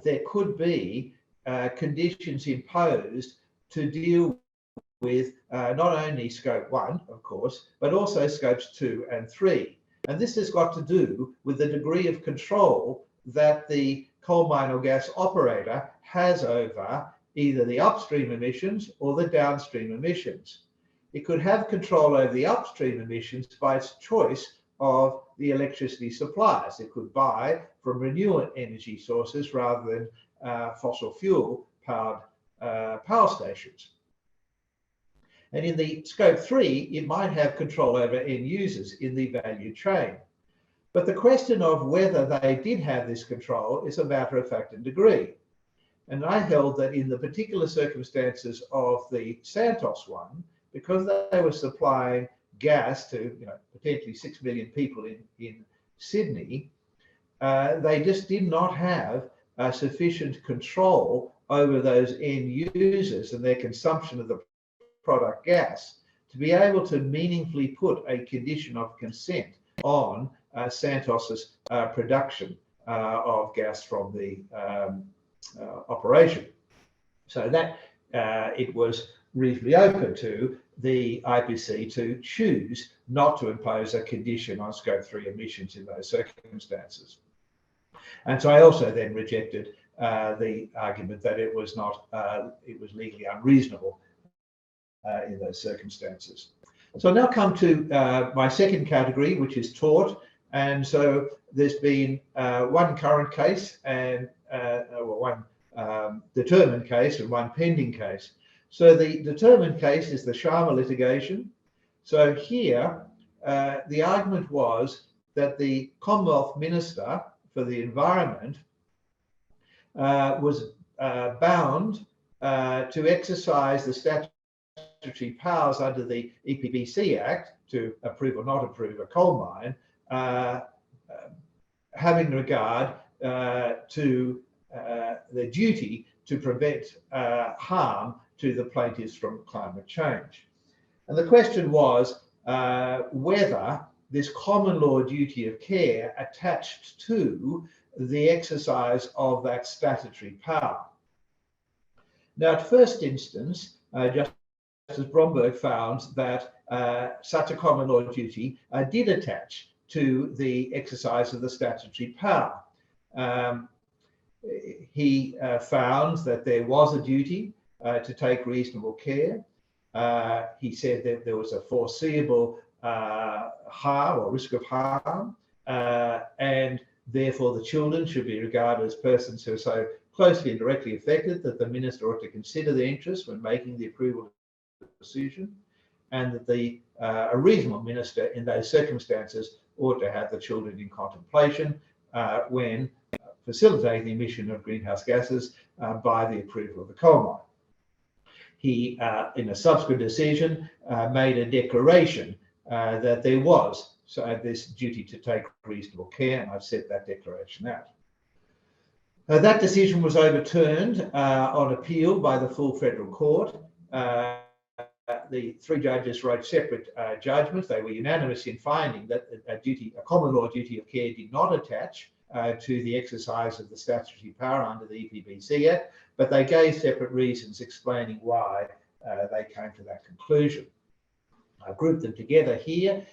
there could be conditions imposed to deal with not only scope 1, of course, but also scopes 2 and 3. And this has got to do with the degree of control that the coal mine or gas operator has over either the upstream emissions or the downstream emissions. It could have control over the upstream emissions by its choice of the electricity suppliers. It could buy from renewable energy sources rather than fossil fuel powered power stations. And in the scope 3, it might have control over end users in the value chain. But the question of whether they did have this control is a matter of fact and degree. And I held that in the particular circumstances of the Santos one, because they were supplying gas to potentially 6 million people in Sydney, they just did not have sufficient control over those end users and their consumption of the product gas to be able to meaningfully put a condition of consent on Santos's production of gas from the operation. So that it was reasonably open to the IPC to choose not to impose a condition on scope 3 emissions in those circumstances. And so I also then rejected the argument that it was not, it was legally unreasonable in those circumstances. So I'll now come to my second category, which is tort. And so there's been one current case and one determined case and one pending case. So the determined case is the Sharma litigation. So here, the argument was that the Commonwealth Minister for the Environment was bound to exercise the statutory powers under the EPBC Act to approve or not approve a coal mine, having regard to the duty to prevent harm to the plaintiffs from climate change. And the question was whether this common law duty of care attached to the exercise of that statutory power. Now, at first instance, Justice Bromberg found that such a common law duty did attach to the exercise of the statutory power. He found that there was a duty to take reasonable care. He said that there was a foreseeable harm or risk of harm, and therefore the children should be regarded as persons who are so closely and directly affected that the minister ought to consider their interests when making the approval decision, and that a reasonable minister in those circumstances ought to have the children in contemplation when facilitating the emission of greenhouse gases by the approval of the coal mine. He, in a subsequent decision, made a declaration that there was this duty to take reasonable care, and I've set that declaration out. That decision was overturned on appeal by the full federal court. The three judges wrote separate judgments. They were unanimous in finding that a common law duty of care did not attach to the exercise of the statutory power under the EPBC Act, but they gave separate reasons explaining why they came to that conclusion. I grouped them together here.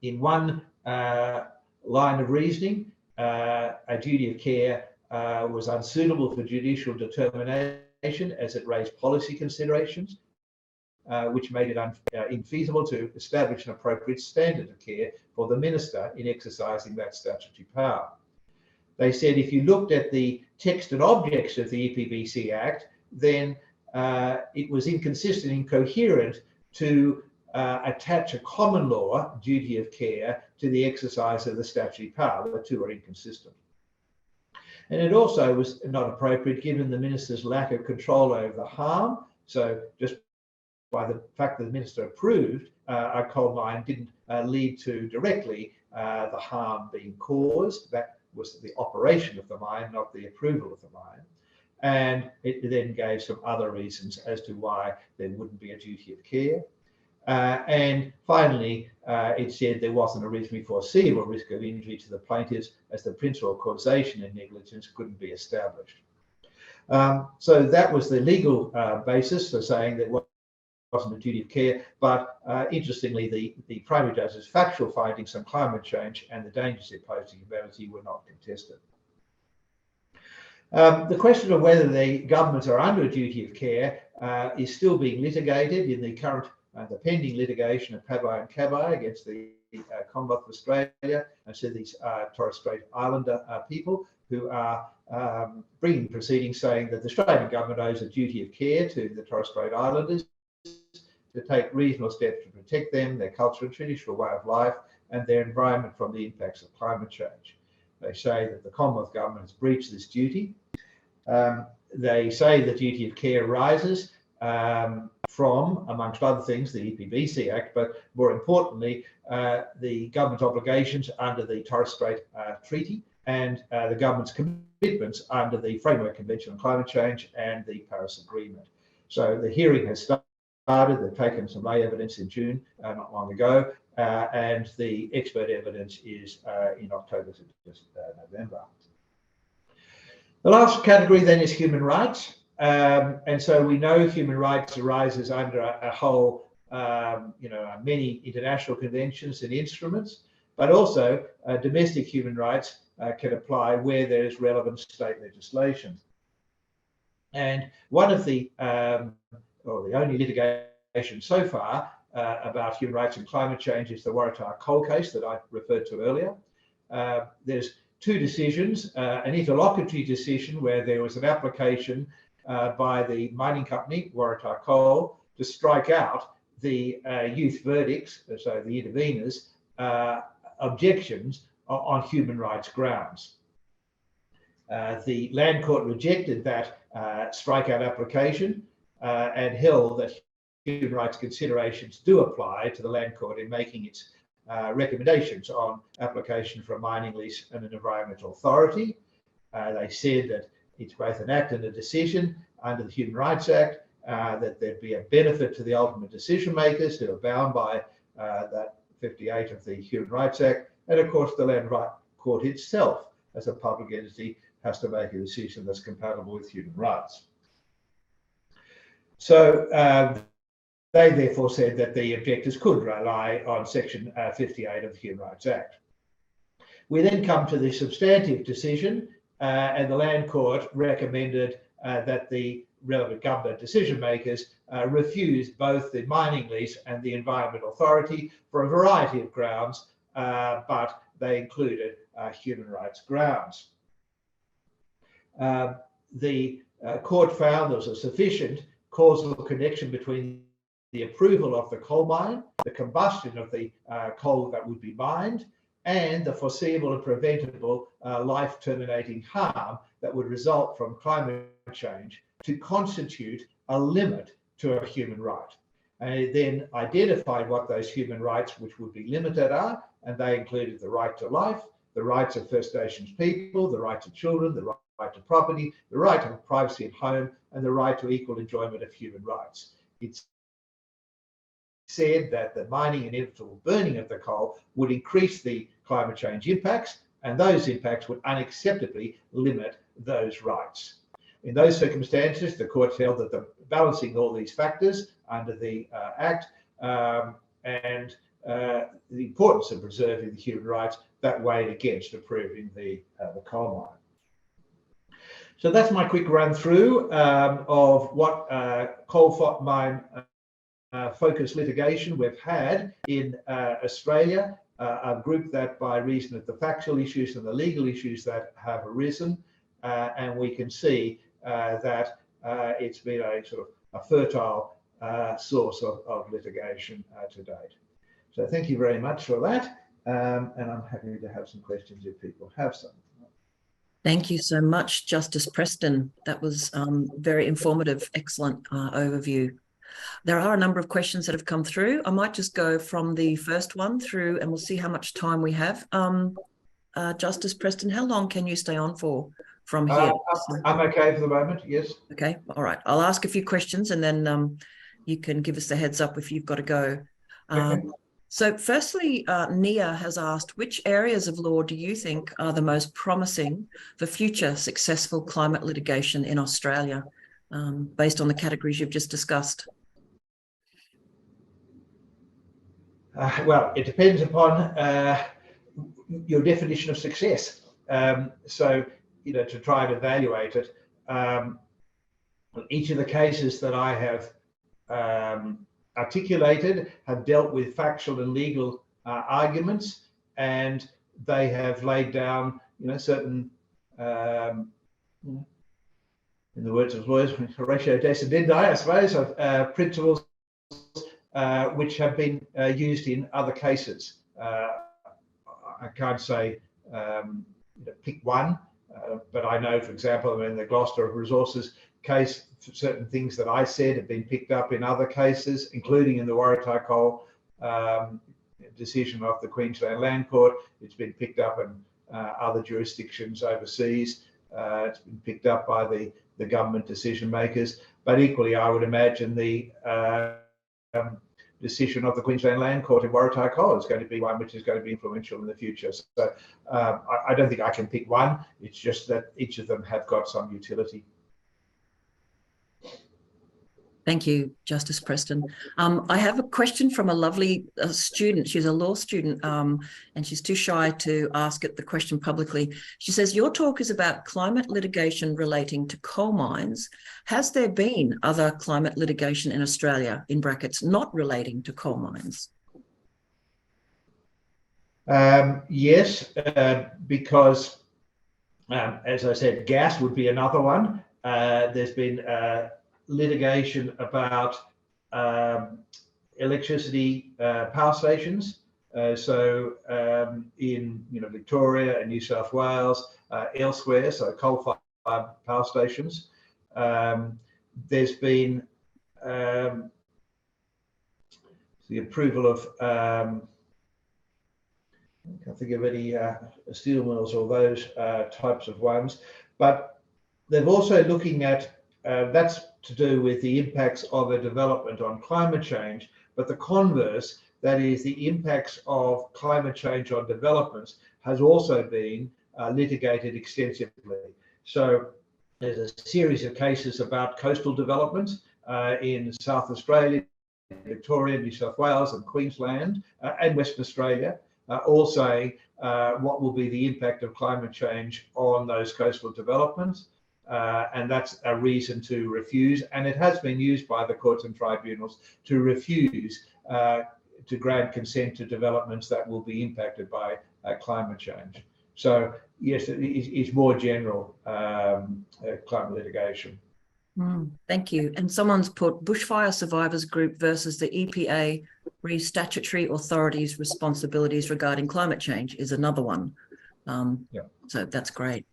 In one line of reasoning, a duty of care was unsuitable for judicial determination as it raised policy considerations, which made it infeasible to establish an appropriate standard of care for the minister in exercising that statutory power. They said if you looked at the text and objects of the EPBC Act, then it was inconsistent, incoherent to attach a common law duty of care to the exercise of the statutory power. The two are inconsistent. And it also was not appropriate given the minister's lack of control over the harm. So just by the fact that the minister approved a coal mine didn't lead to directly the harm being caused. That was the operation of the mine, not the approval of the mine. And it then gave some other reasons as to why there wouldn't be a duty of care. And finally, it said there wasn't a reasonably foreseeable risk of injury to the plaintiffs as the principle of causation and negligence couldn't be established. So that was the legal basis for saying that wasn't a duty of care, but interestingly, the primary judge's factual findings on climate change and the dangers it posed to humanity were not contested. The question of whether the governments are under a duty of care is still being litigated in the current, the pending litigation of Pabai and Cabai against the Commonwealth of Australia, and so these Torres Strait Islander people who are bringing proceedings saying that the Australian government owes a duty of care to the Torres Strait Islanders to take reasonable steps to protect them, their culture and traditional way of life, and their environment from the impacts of climate change. They say that the Commonwealth government has breached this duty. They say the duty of care arises from, amongst other things, the EPBC Act, but more importantly, the government's obligations under the Torres Strait Treaty and the government's commitments under the Framework Convention on Climate Change and the Paris Agreement. So the hearing has started. They've taken some lay evidence in June, not long ago, and the expert evidence is in October to November. The last category then is human rights. And so we know human rights arises under a whole, many international conventions and instruments, but also domestic human rights can apply where there is relevant state legislation. And one of the, the only litigation so far about human rights and climate change is the Waratah coal case that I referred to earlier. There's two decisions, an interlocutory decision where there was an application by the mining company, Waratah Coal, to strike out the youth verdicts, so the interveners, objections on human rights grounds. The Land Court rejected that strikeout application and held that human rights considerations do apply to the Land Court in making its recommendations on application for a mining lease and an environmental authority. They said that it's both an act and a decision under the Human Rights Act, that there'd be a benefit to the ultimate decision makers who are bound by that 58 of the Human Rights Act, and of course the Land Court itself as a public entity has to make a decision that's compatible with human rights. So they therefore said that the objectors could rely on Section 58 of the Human Rights Act. We then come to the substantive decision, and the Land Court recommended that the relevant government decision makers refuse both the mining lease and the environmental authority for a variety of grounds, but they included human rights grounds. The court found there was a sufficient causal connection between the approval of the coal mine, the combustion of the coal that would be mined, and the foreseeable and preventable life-terminating harm that would result from climate change to constitute a limit to a human right. And it then identified what those human rights which would be limited are, and they included the right to life, the rights of First Nations people, the right to children, the right to property, the right to privacy at home, and the right to equal enjoyment of human rights. It's said that the mining and inevitable burning of the coal would increase the climate change impacts, and those impacts would unacceptably limit those rights. In those circumstances, the court held that the balancing all these factors under the Act and the importance of preserving the human rights that weighed against approving the coal mine. So that's my quick run through of what coal mine focused litigation we've had in Australia, a group that by reason of the factual issues and the legal issues that have arisen, and we can see that it's been a sort of a fertile source of litigation to date. So thank you very much for that, and I'm happy to have some questions if people have some. Thank you so much, Justice Preston. That was very informative, excellent overview. There are a number of questions that have come through. I might just go from the first one through and we'll see how much time we have. Justice Preston, how long can you stay on for from here? I'm okay for the moment, yes. Okay, all right. I'll ask a few questions and then you can give us the heads up if you've got to go. Okay. So firstly, Nia has asked, which areas of law do you think are the most promising for future successful climate litigation in Australia, based on the categories you've just discussed? Well, it depends upon your definition of success. So, to try and evaluate it, each of the cases that I have articulated have dealt with factual and legal arguments, and they have laid down, certain, in the words of lawyers, ratio decidendi, I suppose, of principles which have been used in other cases. I can't say pick one, but I know, for example, in the Gloucester Resources case, certain things that I said have been picked up in other cases, including in the Waratah Coal decision of the Queensland Land Court. It's been picked up in other jurisdictions overseas. It's been picked up by the government decision makers. But equally, I would imagine the decision of the Queensland Land Court in Waratah Coal is going to be one which is going to be influential in the future. So I don't think I can pick one. It's just that each of them have got some utility. Thank you, Justice Preston. I have a question from a lovely student. She's a law student, and she's too shy to ask it the question publicly. She says, your talk is about climate litigation relating to coal mines. Has there been other climate litigation in Australia, in brackets, not relating to coal mines? Yes, because, as I said, gas would be another one. There's been litigation about electricity power stations. So in Victoria and New South Wales, elsewhere, so coal-fired power stations. There's been the approval of I can't think of any steel mills or those types of ones, but they're also looking at that's to do with the impacts of a development on climate change, but the converse, that is the impacts of climate change on developments, has also been litigated extensively. So there's a series of cases about coastal developments in South Australia, Victoria, New South Wales and Queensland and Western Australia, all saying what will be the impact of climate change on those coastal developments. And that's a reason to refuse, and it has been used by the courts and tribunals to refuse to grant consent to developments that will be impacted by climate change. So yes, it's more general climate litigation. Thank you. And someone's put Bushfire Survivors Group versus the EPA re statutory authorities' responsibilities regarding climate change is another one. So that's great.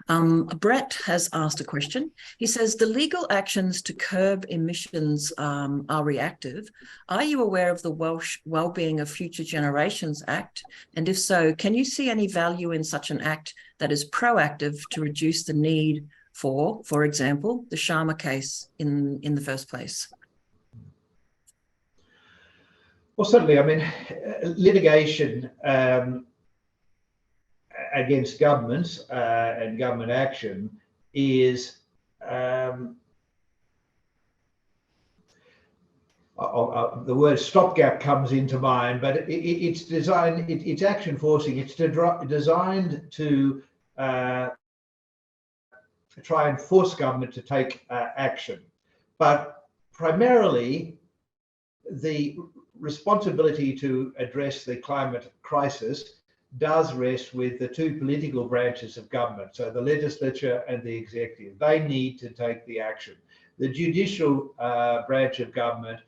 Brett has asked a question. He says, the legal actions to curb emissions are reactive. Are you aware of the Welsh Wellbeing of Future Generations Act? And if so, can you see any value in such an act that is proactive to reduce the need for example, the Sharma case in the first place? Well, certainly, I mean, litigation against governments and government action is the word stopgap comes into mind, but it's designed, it's action forcing, it's designed to try and force government to take action. But primarily, the responsibility to address the climate crisis does rest with the two political branches of government, so the legislature and the executive. They need to take the action. The judicial branch of government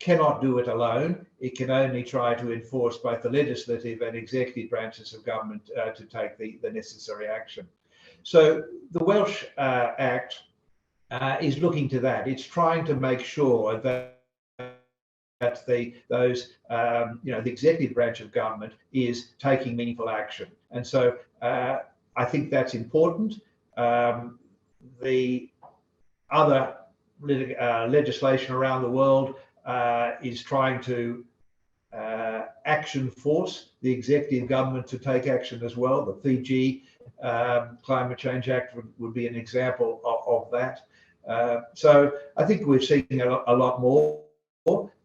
cannot do it alone. It can only try to enforce both the legislative and executive branches of government to take the necessary action. So the Welsh Act is looking to that. It's trying to make sure that the executive branch of government is taking meaningful action. And so I think that's important. The other legislation around the world is trying to action force the executive government to take action as well. The Fiji Climate Change Act would be an example of that. So I think we're seeing a lot more,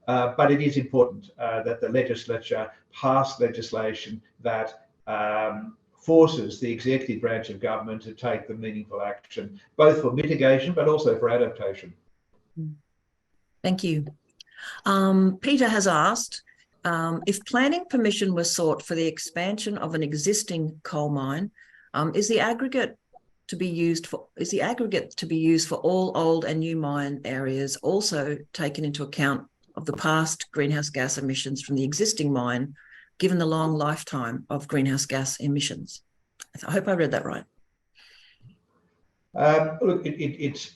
but it is important that the legislature pass legislation that forces the executive branch of government to take the meaningful action, both for mitigation, but also for adaptation. Thank you. Peter has asked, if planning permission was sought for the expansion of an existing coal mine, is the aggregate to be used for all old and new mine areas also taken into account of the past greenhouse gas emissions from the existing mine, given the long lifetime of greenhouse gas emissions? I hope I read that right. Look, it's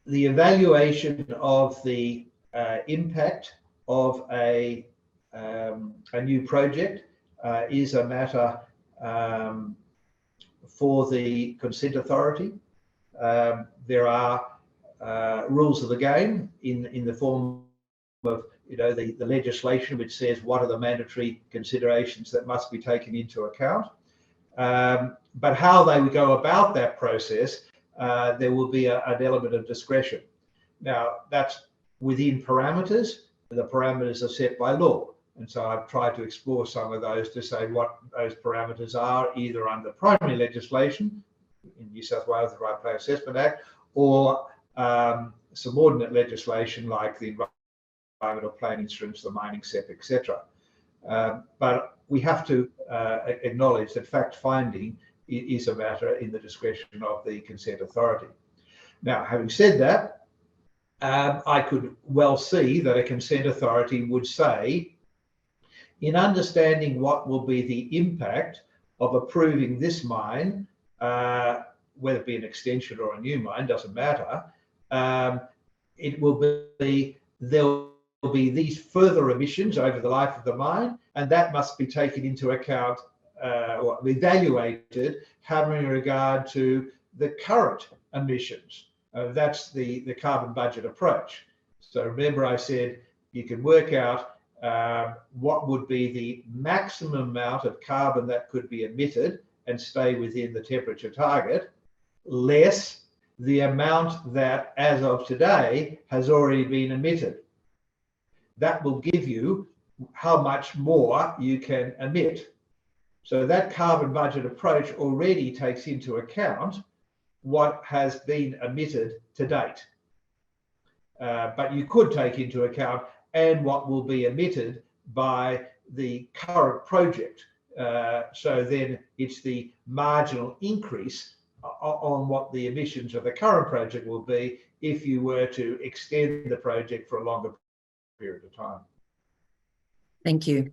the evaluation of the impact of a new project is a matter for the consent authority. There are rules of the game in the form of the legislation which says what are the mandatory considerations that must be taken into account. But how they would go about that process, there will be an element of discretion. Now, that's within parameters. The parameters are set by law. And so I've tried to explore some of those to say what those parameters are, either under primary legislation, in New South Wales, the Right Place Assessment Act, or subordinate legislation like the environmental plan instruments, the mining SEP, etc. But we have to acknowledge that fact-finding is a matter in the discretion of the consent authority. Now, having said that, I could well see that a consent authority would say, in understanding what will be the impact of approving this mine, whether it be an extension or a new mine, doesn't matter, it will be, there will be these further emissions over the life of the mine, and that must be taken into account or evaluated having regard to the current emissions. That's the carbon budget approach. So remember I said you can work out what would be the maximum amount of carbon that could be emitted and stay within the temperature target, less the amount that, as of today, has already been emitted. That will give you how much more you can emit. So that carbon budget approach already takes into account what has been emitted to date. But you could take into account and what will be emitted by the current project. So then it's the marginal increase on what the emissions of the current project will be if you were to extend the project for a longer period of time. Thank you.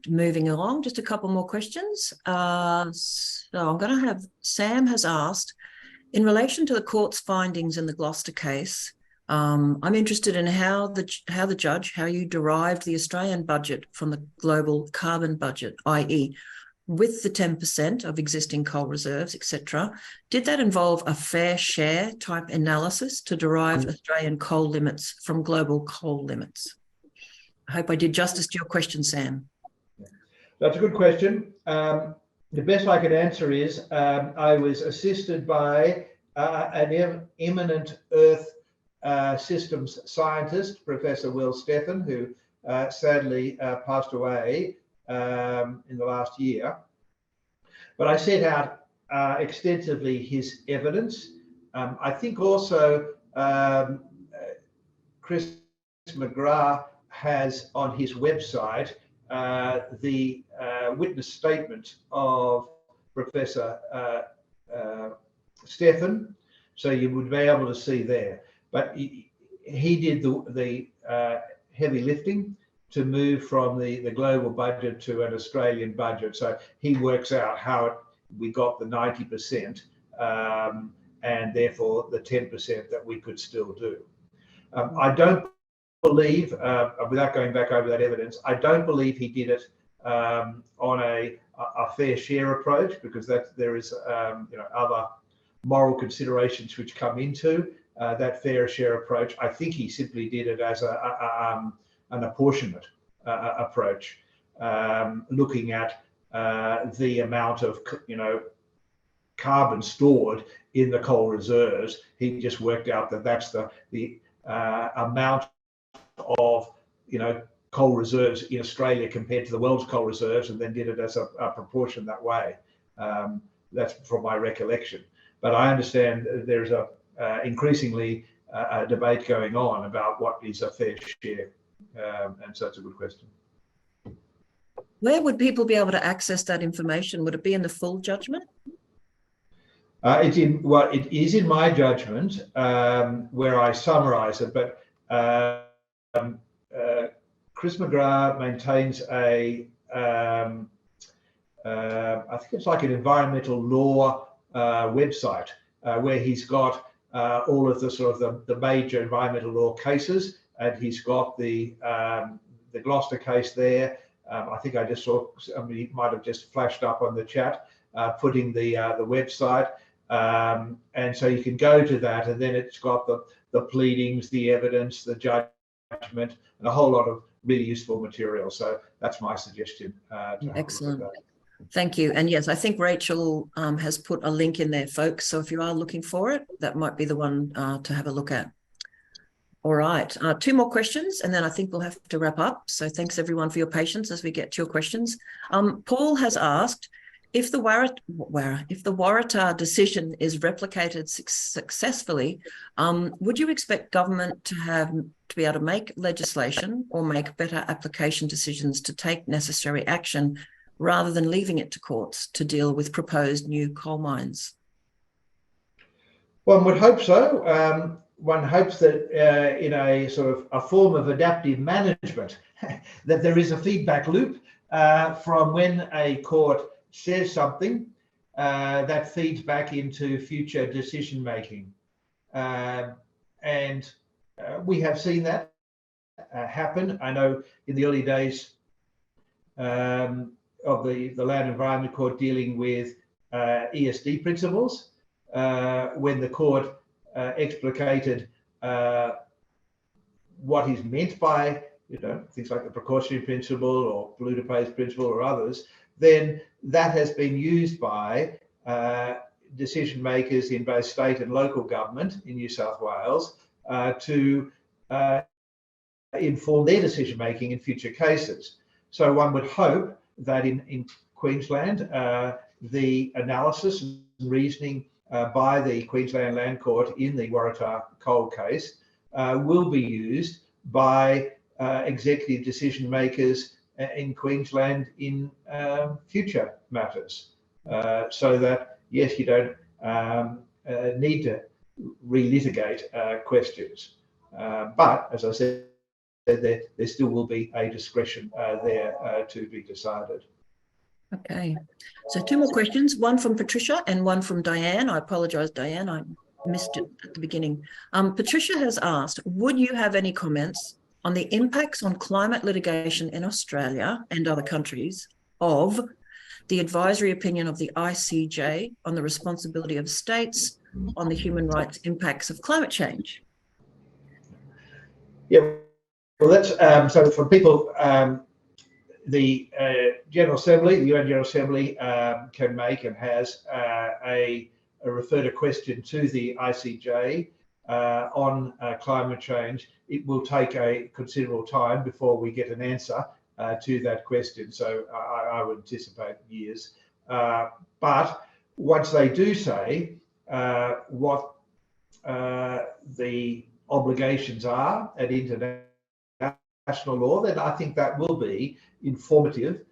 Moving along, just a couple more questions. So I'm going to have, Sam has asked, in relation to the court's findings in the Gloucester case, I'm interested in how you derived the Australian budget from the global carbon budget, i.e. with the 10% of existing coal reserves, etc. Did that involve a fair share type analysis to derive Australian coal limits from global coal limits? I hope I did justice to your question, Sam. That's a good question. The best I could answer is I was assisted by an eminent Earth systems scientist, Professor Will Stephan, who sadly passed away in the last year. But I set out extensively his evidence. I think also Chris McGrath has on his website the witness statement of Professor Stephan, so you would be able to see there. But he did the heavy lifting to move from the global budget to an Australian budget. So he works out how we got the 90% and therefore the 10% that we could still do. I don't believe, without going back over that evidence, I don't believe he did it on a fair share approach, because there is other moral considerations which come into that fair share approach. I think he simply did it as an apportionate approach, looking at the amount of carbon stored in the coal reserves. He just worked out that that's the amount of coal reserves in Australia compared to the world's coal reserves, and then did it as a proportion that way. That's from my recollection. But I understand there's increasingly a debate going on about what is a fair share, and so it's a good question. Where would people be able to access that information? Would it be in the full judgment? It is in my judgment, where I summarise it, but Chris McGrath maintains I think it's like an environmental law website, where he's got all of the major environmental law cases, and he's got the Gloucester case there. I think I just saw somebody might have just flashed up on the chat, putting the website, and so you can go to that, and then it's got the pleadings, the evidence, the judgment, and a whole lot of really useful material. So that's my suggestion. Excellent. Thank you. And yes, I think Rachel has put a link in there, folks. So if you are looking for it, that might be the one to have a look at. All right. 2 more questions, and then I think we'll have to wrap up. So thanks everyone for your patience as we get to your questions. Paul has asked, if the Waratah decision is replicated successfully, would you expect government to be able to make legislation or make better application decisions to take necessary action, rather than leaving it to courts to deal with proposed new coal mines? One would hope so. One hopes that in a form of adaptive management, that there is a feedback loop from when a court says something that feeds back into future decision making, and we have seen that happen. I know in the early days of the Land Environment Court dealing with ESD principles, when the court explicated what is meant by things like the precautionary principle or polluter pays principle or others, then that has been used by decision makers in both state and local government in New South Wales to inform their decision making in future cases. So one would hope that in Queensland, the analysis and reasoning by the Queensland Land Court in the Waratah coal case will be used by executive decision makers in Queensland in future matters, so that yes, you don't need to relitigate questions, but as I said, there still will be a discretion there to be decided. Okay, so 2 more questions, one from Patricia and one from Diane. I apologise, Diane, I missed it at the beginning. Patricia has asked, would you have any comments on the impacts on climate litigation in Australia and other countries of the advisory opinion of the ICJ on the responsibility of states on the human rights impacts of climate change? Yeah, well, that's so for people, the General Assembly, the UN General Assembly, can make and has a refer to question to the ICJ on climate change. It will take a considerable time before we get an answer to that question. So I would anticipate years. But once they do say what the obligations are at international law, then I think that will be informative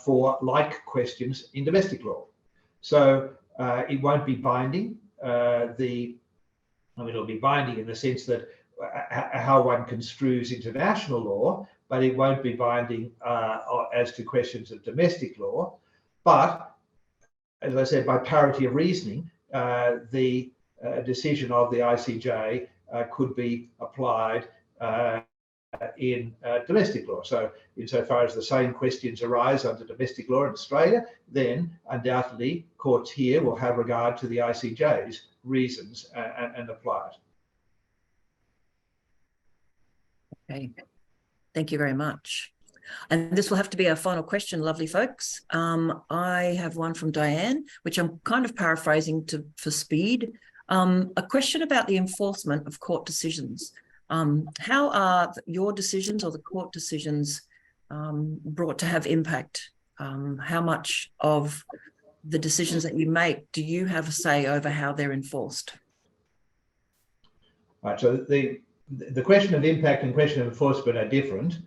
for like questions in domestic law. So it won't be binding. It'll be binding in the sense that how one construes international law, but it won't be binding as to questions of domestic law. But as I said, by parity of reasoning, the decision of the ICJ could be applied in domestic law. So insofar as the same questions arise under domestic law in Australia, then undoubtedly courts here will have regard to the ICJ's reasons and apply it. Okay, thank you very much. And this will have to be our final question, lovely folks. I have one from Diane, which I'm kind of paraphrasing for speed. A question about the enforcement of court decisions. How are your decisions or the court decisions brought to have impact? How much of the decisions that you make do you have a say over how they're enforced? Right, so the question of impact and question of enforcement are different.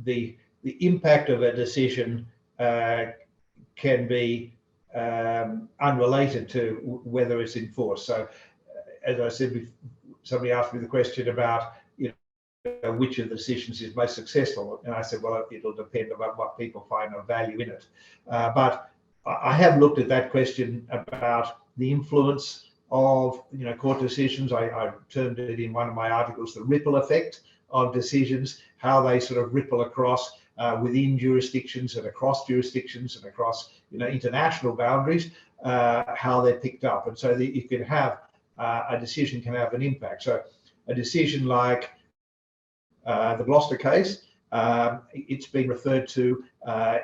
The impact of a decision can be unrelated to whether it's enforced. So, as I said, somebody asked me the question about which of the decisions is most successful, and I said, well, it'll depend on what people find of value in it. But I have looked at that question about the influence of court decisions. I termed it in one of my articles the ripple effect of decisions, how they sort of ripple across within jurisdictions and across jurisdictions and across international boundaries, how they're picked up. And so you can have a decision can have an impact. So a decision like the Gloucester case, it's been referred to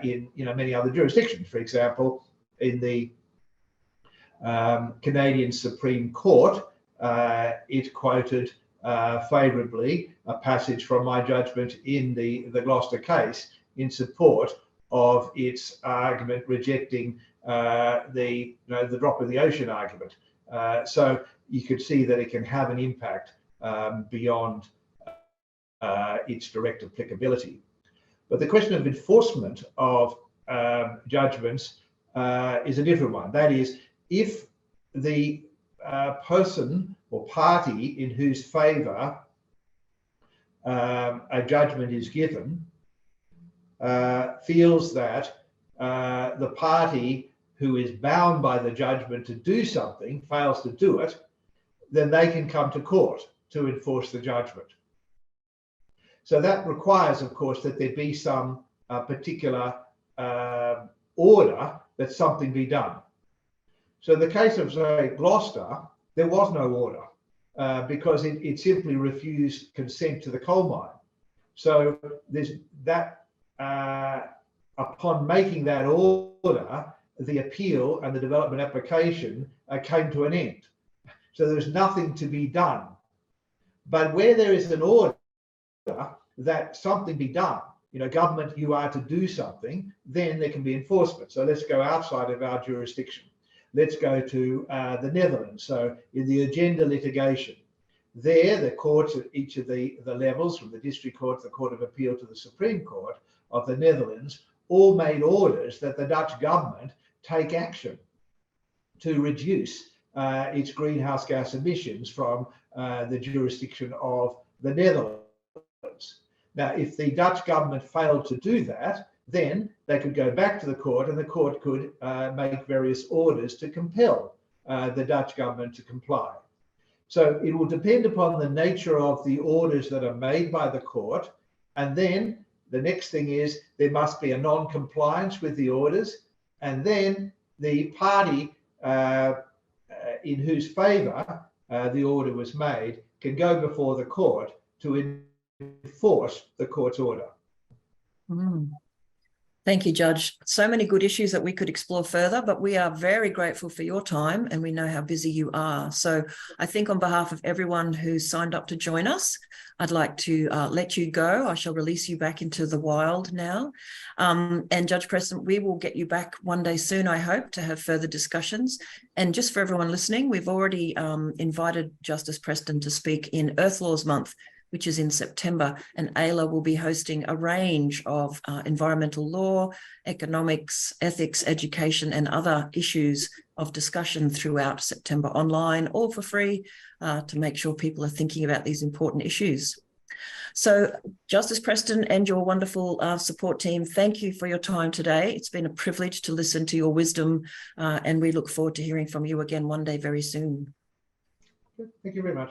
in many other jurisdictions. For example, in the Canadian Supreme Court, it quoted favourably a passage from my judgment in the Gloucester case in support of its argument rejecting the drop of the ocean argument. So you could see that it can have an impact beyond its direct applicability. But the question of enforcement of judgments is a different one. That is, if the person or party in whose favour a judgment is given feels that the party who is bound by the judgment to do something fails to do it, then they can come to court to enforce the judgment. So that requires, of course, that there be some particular order that something be done. So in the case of, say, Gloucester, there was no order because it simply refused consent to the coal mine. So there's that upon making that order, the appeal and the development application came to an end. So there's nothing to be done. But where there is an order that something be done, government, you are to do something, then there can be enforcement. So let's go outside of our jurisdiction. Let's go to the Netherlands. So in the agenda litigation, there the courts at each of the levels, from the district court, the Court of Appeal to the Supreme Court of the Netherlands, all made orders that the Dutch government take action to reduce its greenhouse gas emissions from the jurisdiction of the Netherlands. Now, if the Dutch government failed to do that, then they could go back to the court and the court could make various orders to compel the Dutch government to comply. So it will depend upon the nature of the orders that are made by the court. And then the next thing is there must be a non-compliance with the orders. And then the party in whose favour the order was made can go before the court to enforce the court's order. Thank you, Judge. So many good issues that we could explore further, but we are very grateful for your time and we know how busy you are. So I think on behalf of everyone who's signed up to join us, I'd like to let you go. I shall release you back into the wild now. And Judge Preston, we will get you back one day soon, I hope, to have further discussions. And just for everyone listening, we've already invited Justice Preston to speak in Earth Laws Month, which is in September, and Ayla will be hosting a range of environmental law, economics, ethics, education, and other issues of discussion throughout September online, all for free, to make sure people are thinking about these important issues. So, Justice Preston and your wonderful support team, thank you for your time today. It's been a privilege to listen to your wisdom, and we look forward to hearing from you again one day very soon. Thank you very much.